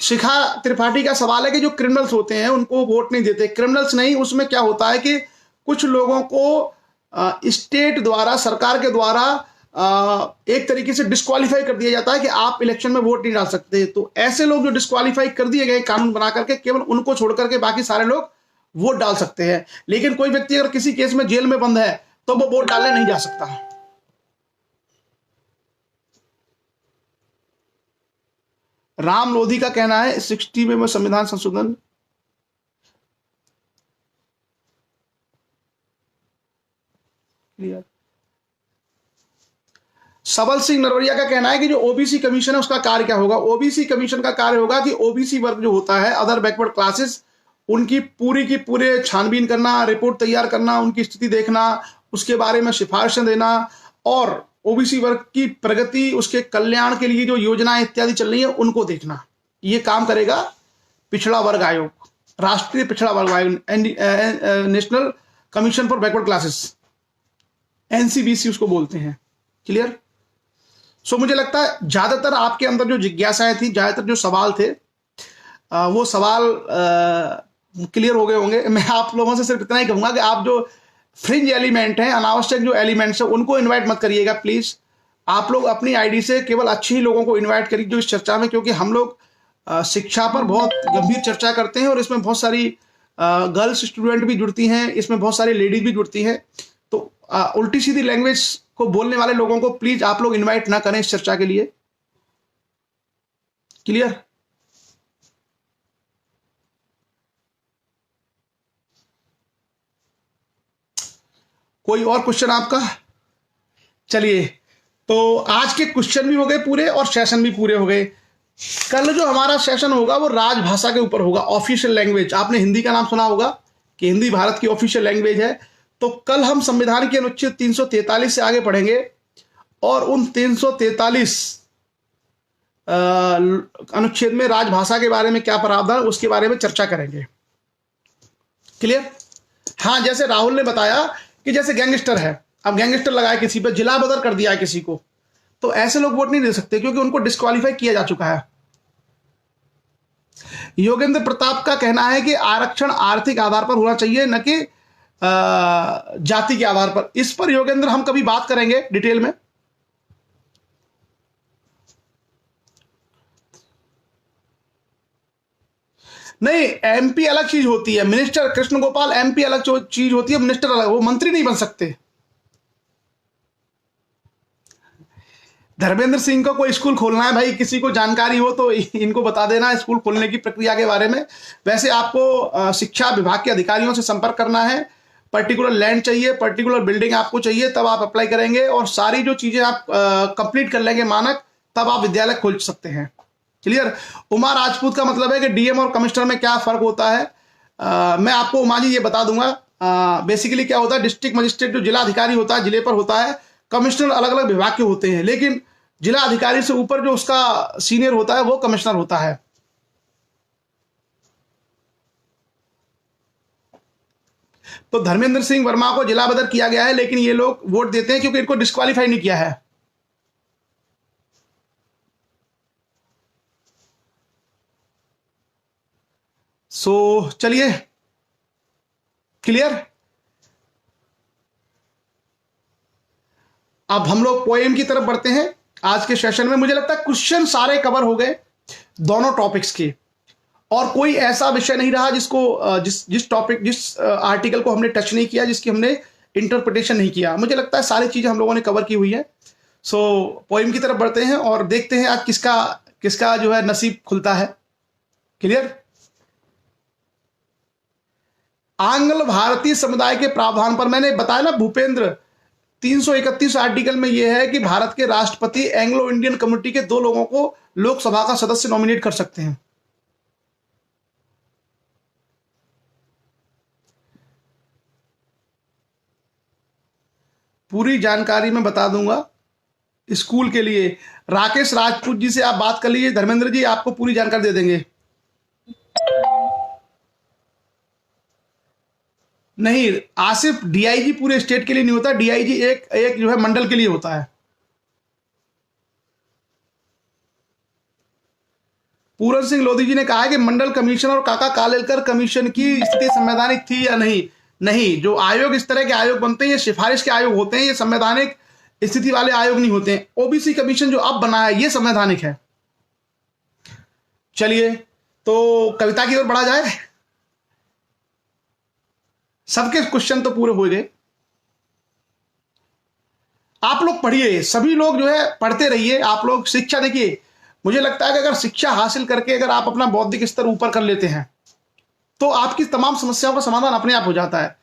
शिखा त्रिपाठी का सवाल है कि जो क्रिमिनल्स होते हैं उनको वोट नहीं देते। क्रिमिनल्स नहीं, उसमें क्या होता है कि कुछ लोगों को स्टेट द्वारा, सरकार के द्वारा एक तरीके से डिस्क्वालीफाई कर दिया जाता है कि आप इलेक्शन में वोट नहीं डाल सकते। तो ऐसे लोग जो डिस्क्वालीफाई कर दिए गए कानून बना करके, केवल उनको छोड़ करके बाकी सारे लोग वोट डाल सकते हैं, लेकिन कोई व्यक्ति अगर किसी केस में जेल में बंद है तो वो वोट डालने नहीं जा सकता। राम लोधी का कहना है 60 में संविधान संशोधन क्लियर। सबल सिंह नरवरिया का कहना है कि जो ओबीसी कमीशन है उसका कार्य क्या होगा। ओबीसी कमीशन का कार्य होगा कि ओबीसी वर्ग जो होता है, अदर बैकवर्ड क्लासेस, उनकी पूरी की पूरे छानबीन करना, रिपोर्ट तैयार करना, उनकी स्थिति देखना, उसके बारे में सिफारिशें देना और ओबीसी वर्ग की प्रगति, उसके कल्याण के लिए जो योजनाएं इत्यादि चल रही है उनको देखना। ये काम करेगा पिछड़ा वर्ग आयोग, राष्ट्रीय पिछड़ा वर्ग आयोग, national commission for backward classes, NCBC उसको बोलते हैं। क्लियर। सो मुझे लगता है ज्यादातर आपके अंदर जो जिज्ञासाएं थी, ज्यादातर जो सवाल थे, वो सवाल क्लियर हो गए होंगे। मैं आप लोगों से सिर्फ इतना ही कहूंगा कि आप जो फ्रिंज एलिमेंट हैं, अनावश्यक जो एलिमेंट्स हैं, उनको इनवाइट मत करिएगा प्लीज। आप लोग अपनी आईडी से केवल अच्छे ही लोगों को इनवाइट करिए जो इस चर्चा में, क्योंकि हम लोग शिक्षा पर बहुत गंभीर चर्चा करते हैं और इसमें बहुत सारी गर्ल्स स्टूडेंट भी जुड़ती हैं, इसमें बहुत सारी लेडीज भी जुड़ती हैं। तो उल्टी सीधी लैंग्वेज को बोलने वाले लोगों को प्लीज आप लोग इनवाइट ना करें इस चर्चा के लिए। क्लियर। कोई और क्वेश्चन आपका? चलिए, तो आज के क्वेश्चन भी हो गए पूरे और सेशन भी पूरे हो गए। कल जो हमारा सेशन होगा वो राजभाषा के ऊपर होगा, ऑफिशियल लैंग्वेज। आपने हिंदी का नाम सुना होगा कि हिंदी भारत की ऑफिशियल लैंग्वेज है। तो कल हम संविधान के अनुच्छेद 343 से आगे पढ़ेंगे और उन 343 अनुच्छेद में राजभाषा के बारे में क्या प्रावधान, उसके बारे में चर्चा करेंगे। क्लियर। हाँ, जैसे राहुल ने बताया कि जैसे गैंगस्टर है, अब गैंगस्टर लगाया किसी पर, जिला बदर कर दिया है किसी को, तो ऐसे लोग वोट नहीं दे सकते क्योंकि उनको डिस्क्वालीफाई किया जा चुका है। योगेंद्र प्रताप का कहना है कि आरक्षण आर्थिक आधार पर होना चाहिए, न कि जाति के आधार पर। इस पर योगेंद्र हम कभी बात करेंगे डिटेल में। नहीं, एमपी अलग चीज होती है, मिनिस्टर कृष्ण गोपाल, एमपी अलग चीज होती है, मिनिस्टर अलग, वो मंत्री नहीं बन सकते। धर्मेंद्र सिंह को कोई स्कूल खोलना है भाई, किसी को जानकारी हो तो इनको बता देना स्कूल खोलने की प्रक्रिया के बारे में। वैसे आपको शिक्षा विभाग के अधिकारियों से संपर्क करना है, पर्टिकुलर लैंड चाहिए, पर्टिकुलर बिल्डिंग आपको चाहिए, तब आप अप्लाई करेंगे और सारी जो चीजें आप कंप्लीट कर लेंगे मानक, तब आप विद्यालय खोल सकते हैं। क्लियर। उमा राजपूत का मतलब है कि डीएम और कमिश्नर में क्या फर्क होता है। मैं आपको उमा जी ये बता दूंगा। बेसिकली क्या होता है, डिस्ट्रिक्ट मजिस्ट्रेट जो जिला अधिकारी होता है, जिले पर होता है, कमिश्नर अलग अलग विभाग के होते हैं, लेकिन जिला अधिकारी से ऊपर जो उसका सीनियर होता है वो कमिश्नर होता है। तो धर्मेंद्र सिंह वर्मा को जिला बदर किया गया है, लेकिन ये लोग वोट देते हैं क्योंकि इनको डिस्क्वालीफाई नहीं किया है। सो चलिए, क्लियर। अब हम लोग पोएम की तरफ बढ़ते हैं आज के सेशन में। मुझे लगता है क्वेश्चन सारे कवर हो गए दोनों टॉपिक्स के, और कोई ऐसा विषय नहीं रहा जिसको जिस टॉपिक, जिस आर्टिकल को हमने टच नहीं किया, जिसकी हमने इंटरप्रिटेशन नहीं किया। मुझे लगता है सारी चीजें हम लोगों ने कवर की हुई है। सो पोएम की तरफ बढ़ते हैं और देखते हैं आज किसका किसका जो है नसीब खुलता है। क्लियर। आंग्ल भारतीय समुदाय के प्रावधान पर मैंने बताया ना भूपेंद्र, 331 आर्टिकल में यह है कि भारत के राष्ट्रपति एंग्लो इंडियन कम्युनिटी के 2 लोगों को लोकसभा का सदस्य नॉमिनेट कर सकते हैं। पूरी जानकारी मैं बता दूंगा स्कूल के लिए। राकेश राजपूत जी से आप बात कर लीजिए, धर्मेंद्र जी आपको पूरी जानकारी दे देंगे। नहीं, आसिफ डीआईजी पूरे स्टेट के लिए नहीं होता, डीआईजी एक जो है मंडल के लिए होता है। पूरन सिंह लोधी जी ने कहा है कि मंडल कमीशन और काका कालेलकर कमीशन की स्थिति संवैधानिक थी या नहीं। नहीं, जो आयोग इस तरह के आयोग बनते हैं ये सिफारिश के आयोग होते हैं, ये संवैधानिक स्थिति वाले आयोग नहीं होते हैं। ओबीसी कमीशन जो अब बना है ये संवैधानिक है। चलिए, तो कविता की ओर बढ़ा जाए। सबके क्वेश्चन तो पूरे हो गए। आप लोग पढ़िए, सभी लोग जो है पढ़ते रहिए। आप लोग शिक्षा देखिए, मुझे लगता है कि अगर शिक्षा हासिल करके अगर आप अपना बौद्धिक स्तर ऊपर कर लेते हैं तो आपकी तमाम समस्याओं का समाधान अपने आप हो जाता है।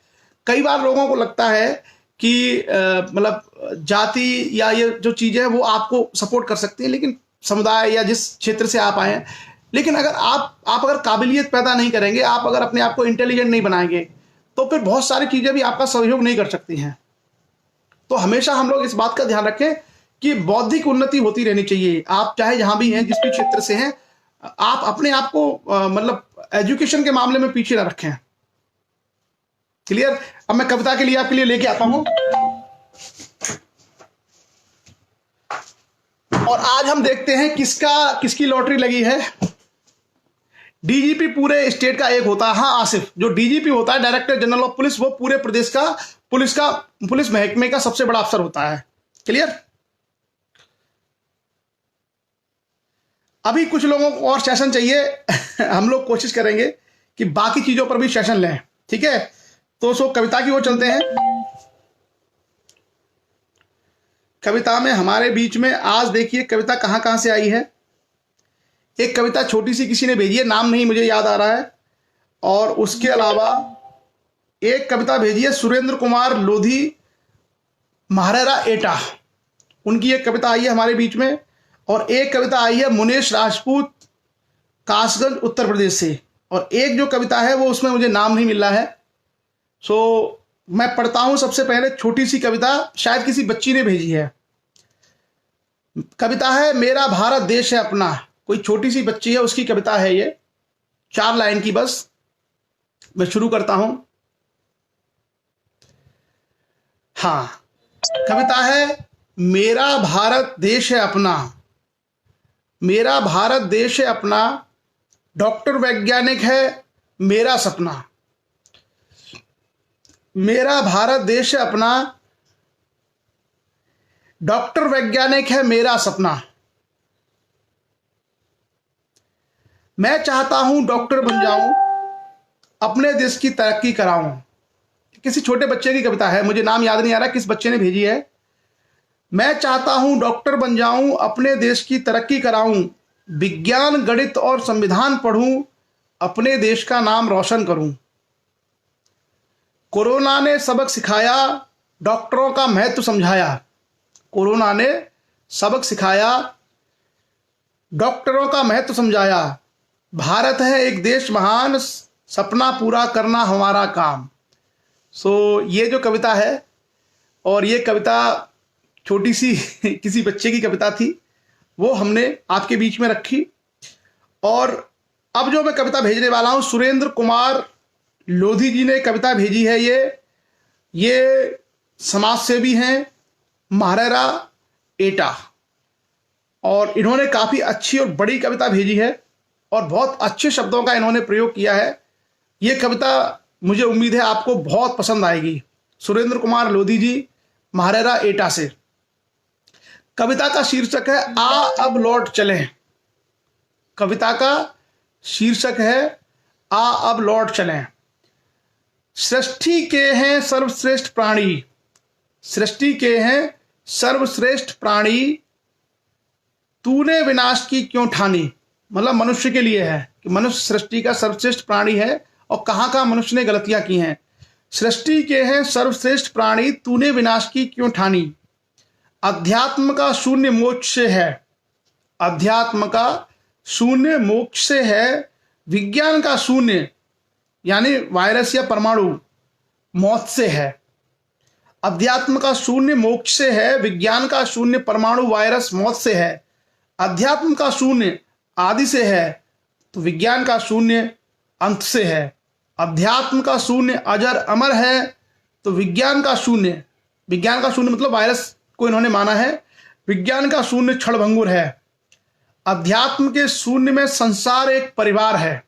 कई बार लोगों को लगता है कि मतलब जाति या ये जो चीजें हैं वो आपको सपोर्ट कर सकती है, लेकिन समुदाय या जिस क्षेत्र से आप आए हैं, लेकिन अगर आप अगर काबिलियत पैदा नहीं करेंगे, आप अगर अपने आप को इंटेलिजेंट नहीं बनाएंगे, तो फिर बहुत सारी चीजें भी आपका सहयोग नहीं कर सकती हैं। तो हमेशा हम लोग इस बात का ध्यान रखें कि बौद्धिक उन्नति होती रहनी चाहिए। आप चाहे जहां भी हैं, जिस भी क्षेत्र से हैं, आप अपने आप को मतलब एजुकेशन के मामले में पीछे ना रखें। क्लियर? अब मैं कविता के लिए आपके लिए लेके आता हूं, और आज हम देखते हैं किसकी लॉटरी लगी है। डीजीपी पूरे स्टेट का एक होता है, हाँ आसिफ, जो डीजीपी होता है डायरेक्टर जनरल ऑफ पुलिस, वो पूरे प्रदेश का पुलिस महकमे का सबसे बड़ा अफसर होता है। क्लियर? अभी कुछ लोगों को और सेशन चाहिए हम लोग कोशिश करेंगे कि बाकी चीजों पर भी सेशन लें, ठीक है? तो सो कविता की ओर चलते हैं। कविता में हमारे बीच में आज देखिए कविता कहां कहां से आई है। एक कविता छोटी सी किसी ने भेजी है, नाम नहीं मुझे याद आ रहा है, और उसके अलावा एक कविता भेजी है सुरेंद्र कुमार लोधी महारेरा एटा, उनकी एक कविता आई है हमारे बीच में, और एक कविता आई है मुनेश राजपूत कासगंज उत्तर प्रदेश से, और एक जो कविता है वो उसमें मुझे नाम नहीं मिल रहा है। सो मैं पढ़ता हूं सबसे पहले छोटी सी कविता, शायद किसी बच्ची ने भेजी है। कविता है मेरा भारत देश है अपना, कोई छोटी सी बच्ची है उसकी कविता है ये, 4 लाइन की बस। मैं शुरू करता हूं। हाँ, कविता है मेरा भारत देश है अपना, मेरा भारत देश है अपना, डॉक्टर वैज्ञानिक है मेरा सपना, मेरा भारत देश है अपना, डॉक्टर वैज्ञानिक है मेरा सपना, मैं चाहता हूं डॉक्टर बन जाऊं, अपने देश की तरक्की कराऊं। किसी छोटे बच्चे की कविता है, मुझे नाम याद नहीं आ रहा किस बच्चे ने भेजी है। मैं चाहता हूं डॉक्टर बन जाऊं, अपने देश की तरक्की कराऊं, विज्ञान गणित और संविधान पढ़ूं, अपने देश का नाम रोशन करूं। कोरोना ने सबक सिखाया, डॉक्टरों का महत्व समझाया, कोरोना ने सबक सिखाया, डॉक्टरों का महत्व समझाया, भारत है एक देश महान, सपना पूरा करना हमारा काम। सो ये जो कविता है, और ये कविता छोटी सी किसी बच्चे की कविता थी, वो हमने आपके बीच में रखी। और अब जो मैं कविता भेजने वाला हूं, सुरेंद्र कुमार लोधी जी ने कविता भेजी है। ये समाज सेवी हैं महारेरा एटा, और इन्होंने काफी अच्छी और बड़ी कविता भेजी है, और बहुत अच्छे शब्दों का इन्होंने प्रयोग किया है। ये कविता मुझे उम्मीद है आपको बहुत पसंद आएगी। सुरेंद्र कुमार लोधी जी महारेरा एटा से। कविता का शीर्षक है आ अब लौट चलें। कविता का शीर्षक है आ अब लौट चलें। सृष्टि के हैं सर्वश्रेष्ठ प्राणी, सृष्टि के हैं सर्वश्रेष्ठ प्राणी, तूने विनाश की क्यों ठानी। मतलब मनुष्य के लिए है कि मनुष्य सृष्टि का सर्वश्रेष्ठ प्राणी है, और कहां कहां मनुष्य ने गलतियां की हैं। सृष्टि के हैं सर्वश्रेष्ठ प्राणी, तूने विनाश की क्यों ठानी। अध्यात्म का शून्य मोक्ष से है, अध्यात्म का शून्य मोक्ष से है, विज्ञान का शून्य यानी वायरस या परमाणु मौत से है। अध्यात्म का शून्य मोक्ष से है, विज्ञान का शून्य परमाणु वायरस मौत से है। अध्यात्म का शून्य आदि से है, तो विज्ञान का शून्य अंत से है। अध्यात्म का शून्य अजर अमर है, तो विज्ञान का शून्य मतलब वायरस को इन्होंने माना है, विज्ञान का शून्य क्षणभंगुर है। अध्यात्म के शून्य में संसार एक परिवार है,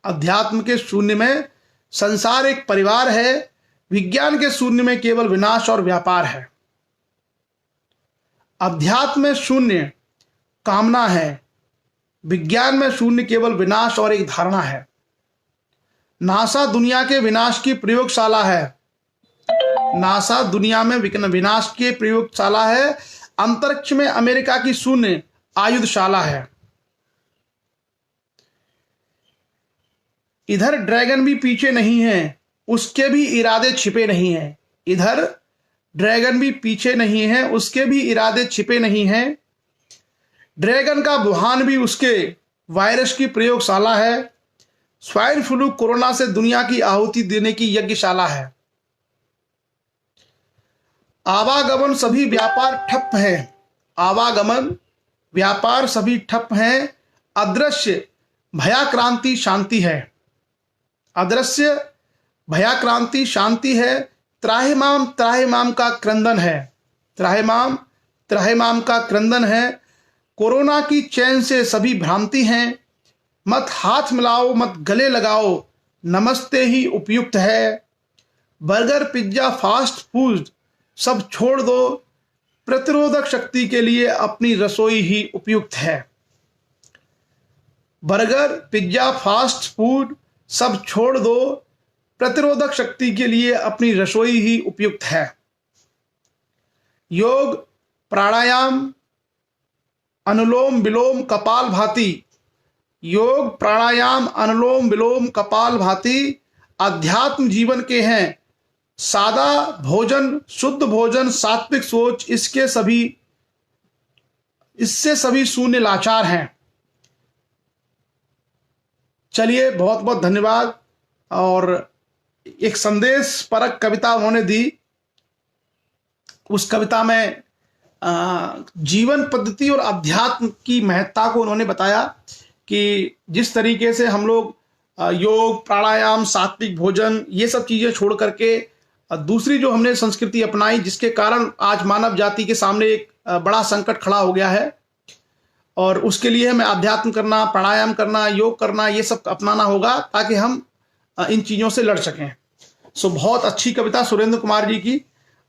अध्यात्म के शून्य में संसार एक परिवार है, विज्ञान के शून्य में केवल विनाश और व्यापार है। अध्यात्म में शून्य कामना है, विज्ञान में शून्य केवल विनाश और एक धारणा है। नासा दुनिया के विनाश की प्रयोगशाला है। नासा दुनिया में विनाश की प्रयोगशाला है। अंतरिक्ष में अमेरिका की शून्य आयुधशाला है। इधर ड्रैगन भी पीछे नहीं है, उसके भी इरादे छिपे नहीं हैं। इधर ड्रैगन भी पीछे नहीं है, उसके भी इरादे छिपे नहीं हैं। ड्रैगन का वुहान भी उसके वायरस की प्रयोगशाला है। स्वाइन फ्लू कोरोना से दुनिया की आहुति देने की यज्ञशाला है। आवागमन सभी व्यापार ठप है। आवागमन व्यापार सभी ठप हैं। अदृश्य भयाक्रांति शांति है। अदृश्य भयाक्रांति शांति है। त्राहिमाम त्राहिमाम का क्रंदन है। त्राहिमाम त्राहिमाम का क्रंदन है। कोरोना की चैन से सभी भ्रांति हैं। मत हाथ मिलाओ, मत गले लगाओ, नमस्ते ही उपयुक्त है। बर्गर पिज्जा फास्ट फूड सब छोड़ दो, प्रतिरोधक शक्ति के लिए अपनी रसोई ही उपयुक्त है। बर्गर पिज्जा फास्ट फूड सब छोड़ दो, प्रतिरोधक शक्ति के लिए अपनी रसोई ही उपयुक्त है। योग प्राणायाम अनुलोम विलोम कपाल भाती। योग प्राणायाम अनुलोम विलोम कपाल भाती अध्यात्म जीवन के हैं। सादा भोजन, शुद्ध भोजन, सात्विक सोच, इससे सभी शून्य लाचार हैं। चलिए, बहुत बहुत धन्यवाद। और एक संदेश परक कविता उन्होंने दी। उस कविता में जीवन पद्धति और अध्यात्म की महत्ता को उन्होंने बताया कि जिस तरीके से हम लोग योग प्राणायाम सात्विक भोजन ये सब चीजें छोड़ करके दूसरी जो हमने संस्कृति अपनाई, जिसके कारण आज मानव जाति के सामने एक बड़ा संकट खड़ा हो गया है, और उसके लिए हमें अध्यात्म करना, प्राणायाम करना, योग करना, ये सब अपनाना होगा ताकि हम इन चीज़ों से लड़ सकें। सो बहुत अच्छी कविता सुरेंद्र कुमार जी की।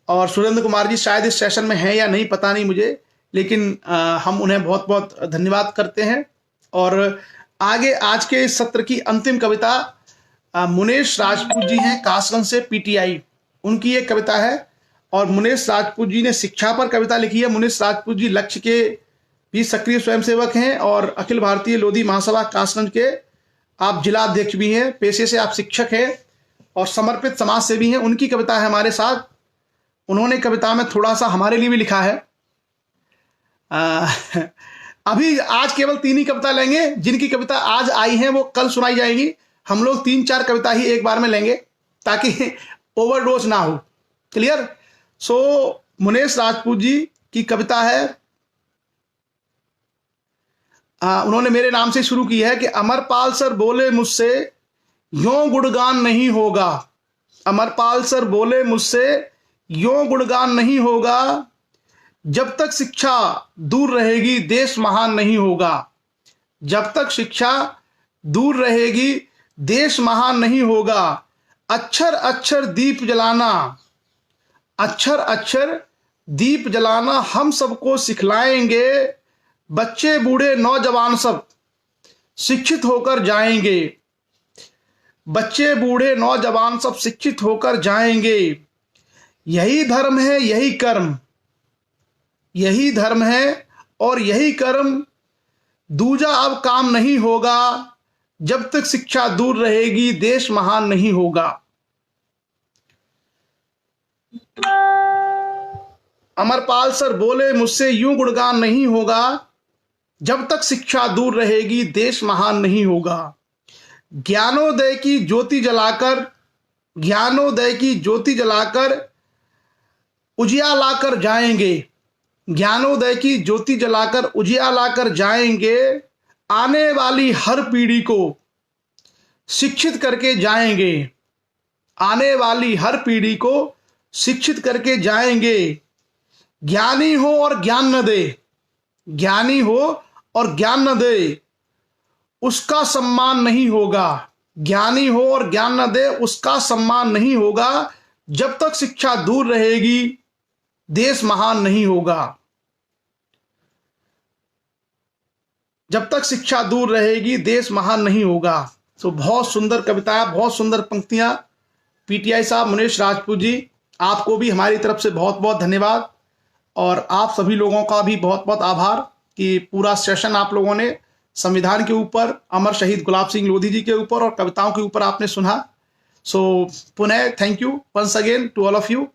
और सुरेंद्र कुमार जी शायद इस सेशन में हैं या नहीं, पता नहीं मुझे, लेकिन हम उन्हें बहुत बहुत धन्यवाद करते हैं। और आगे आज के इस सत्र की अंतिम कविता मुनेश राजपूत जी हैं, कासगंज से, पीटीआई, उनकी एक कविता है। और मुनेश राजपूत जी ने शिक्षा पर कविता लिखी है। मुनेश राजपूत जी लक्ष्य के भी सक्रिय स्वयंसेवक हैं और अखिल भारतीय लोधी महासभा कासगंज के आप जिला अध्यक्ष भी हैं। पेशे से आप शिक्षक हैं और समर्पित समाज सेवी हैं। उनकी कविता है हमारे साथ। उन्होंने कविता में थोड़ा सा हमारे लिए भी लिखा है। अभी आज केवल 3 ही कविता लेंगे। जिनकी कविता आज आई हैं वो कल सुनाई जाएगी। हम लोग 3-4 कविता ही एक बार में लेंगे ताकि ओवरडोज ना हो। क्लियर? सो मुनेश राजपूत जी की कविता है। उन्होंने मेरे नाम से शुरू की है कि अमरपाल सर बोले मुझसे यों गुणगान नहीं होगा। अमरपाल सर बोले मुझसे यों गुणगान नहीं होगा। जब तक शिक्षा दूर रहेगी देश महान नहीं होगा। जब तक शिक्षा दूर रहेगी देश महान नहीं होगा। अक्षर अक्षर दीप जलाना, अक्षर अक्षर दीप जलाना हम सबको सिखलाएंगे। बच्चे बूढ़े नौजवान सब शिक्षित होकर जाएंगे। बच्चे बूढ़े नौजवान सब शिक्षित होकर जाएंगे। यही धर्म है, यही कर्म, यही धर्म है और यही कर्म। दूजा अब काम नहीं होगा। जब तक शिक्षा दूर रहेगी देश महान नहीं होगा। अमरपाल सर बोले मुझसे यूं गुणगान नहीं होगा। जब तक शिक्षा दूर रहेगी देश महान नहीं होगा। ज्ञानोदय की ज्योति जलाकर, ज्ञानोदय की ज्योति जलाकर उजियाला कर जाएंगे। ज्ञानोदय की ज्योति जलाकर उजियाला कर जाएंगे। आने वाली हर पीढ़ी को शिक्षित करके जाएंगे। आने वाली हर पीढ़ी को शिक्षित करके जाएंगे। ज्ञानी हो और ज्ञान न दे, ज्ञानी हो और ज्ञान न दे, उसका सम्मान नहीं होगा। ज्ञानी हो और ज्ञान न दे, उसका सम्मान नहीं होगा। जब तक शिक्षा दूर रहेगी देश महान नहीं होगा। जब तक शिक्षा दूर रहेगी देश महान नहीं होगा। तो बहुत सुंदर कविता, बहुत सुंदर पंक्तियां। पीटीआई साहब, मुनीश राजपूत जी, आपको भी हमारी तरफ से बहुत बहुत धन्यवाद, और आप सभी लोगों का भी बहुत बहुत आभार कि पूरा सेशन आप लोगों ने संविधान के ऊपर, अमर शहीद गुलाब सिंह लोधी जी के ऊपर और कविताओं के ऊपर आपने सुना। सो पुनः thank you once again to all of you.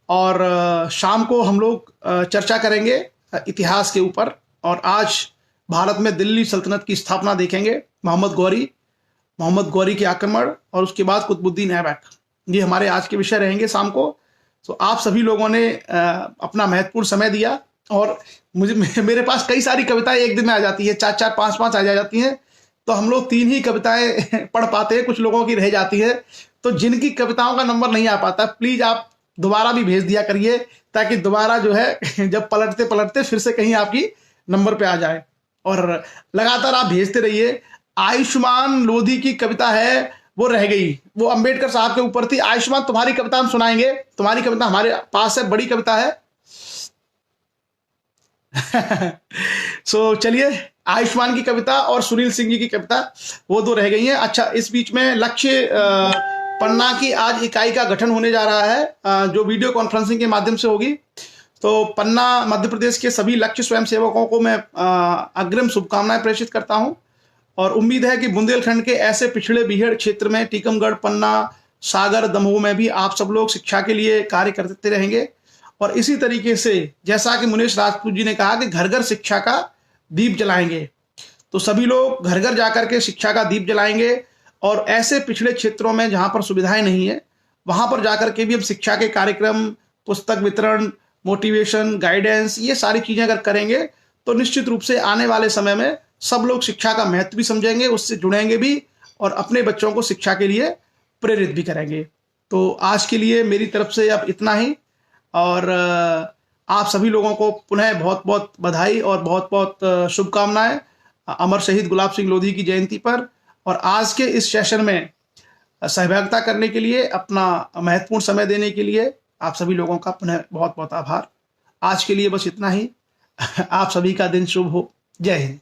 और शाम को हम लोग चर्चा करेंगे इतिहास के ऊपर, और आज भारत में दिल्ली सल्तनत की स्थापना देखेंगे, मोहम्मद गौरी के आक्रमण, और उसके बाद कुतुबुद्दीन ऐबक। ये हमारे आज के विषय रहेंगे शाम को। तो आप सभी लोगों ने अपना महत्वपूर्ण समय दिया, और मेरे पास कई सारी कविताएं एक दिन में आ जाती है, 4-4, 5-5 आ जाती हैं, तो हम लोग 3 ही कविताएं पढ़ पाते हैं, कुछ लोगों की रह जाती है। तो जिनकी कविताओं का नंबर नहीं आ पाता, प्लीज आप दोबारा भी भेज दिया करिए, ताकि दोबारा जो है जब पलटते पलटते फिर से कहीं आपकी नंबर पे आ जाए। और लगातार आप भेजते रहिए। आयुष्मान लोधी की कविता है, वो रह गई, वो अंबेडकर साहब के ऊपर थी। आयुष्मान, तुम्हारी कविता हम सुनाएंगे, तुम्हारी कविता हमारे पास है, बड़ी कविता है। सो चलिए, आयुष्मान की कविता और सुनील सिंह जी की कविता, वो 2 रह गई हैं। अच्छा, इस बीच में लक्ष्य पन्ना की आज इकाई का गठन होने जा रहा है, जो वीडियो कॉन्फ्रेंसिंग के माध्यम से होगी। तो पन्ना मध्य प्रदेश के सभी लक्ष्य स्वयंसेवकों को मैं अग्रिम शुभकामनाएं प्रेषित करता हूं, और उम्मीद है कि बुंदेलखंड के ऐसे पिछड़े बीहड़ क्षेत्र में, टीकमगढ़, पन्ना, सागर, दमोह में भी आप सब लोग शिक्षा के लिए कार्य करते रहेंगे। और इसी तरीके से, जैसा कि मुनीश राजपूत जी ने कहा कि घर घर शिक्षा का दीप जलाएंगे, तो सभी लोग घर घर जाकर के शिक्षा का दीप जलाएंगे, और ऐसे पिछड़े क्षेत्रों में जहां पर सुविधाएं नहीं है, वहां पर जाकर के भी हम शिक्षा के कार्यक्रम, पुस्तक वितरण, मोटिवेशन, गाइडेंस, ये सारी चीजें अगर करेंगे, तो निश्चित रूप से आने वाले समय में सब लोग शिक्षा का महत्व भी समझेंगे, उससे जुड़ेंगे भी, और अपने बच्चों को शिक्षा के लिए प्रेरित भी करेंगे। तो आज के लिए मेरी तरफ से अब इतना ही, और आप सभी लोगों को पुनः बहुत बहुत बधाई और बहुत बहुत शुभकामनाएं अमर शहीद गुलाब सिंह लोधी की जयंती पर। और आज के इस सेशन में सहभागिता करने के लिए, अपना महत्वपूर्ण समय देने के लिए आप सभी लोगों का पुनः बहुत बहुत आभार। आज के लिए बस इतना ही। आप सभी का दिन शुभ हो। जय हिंद।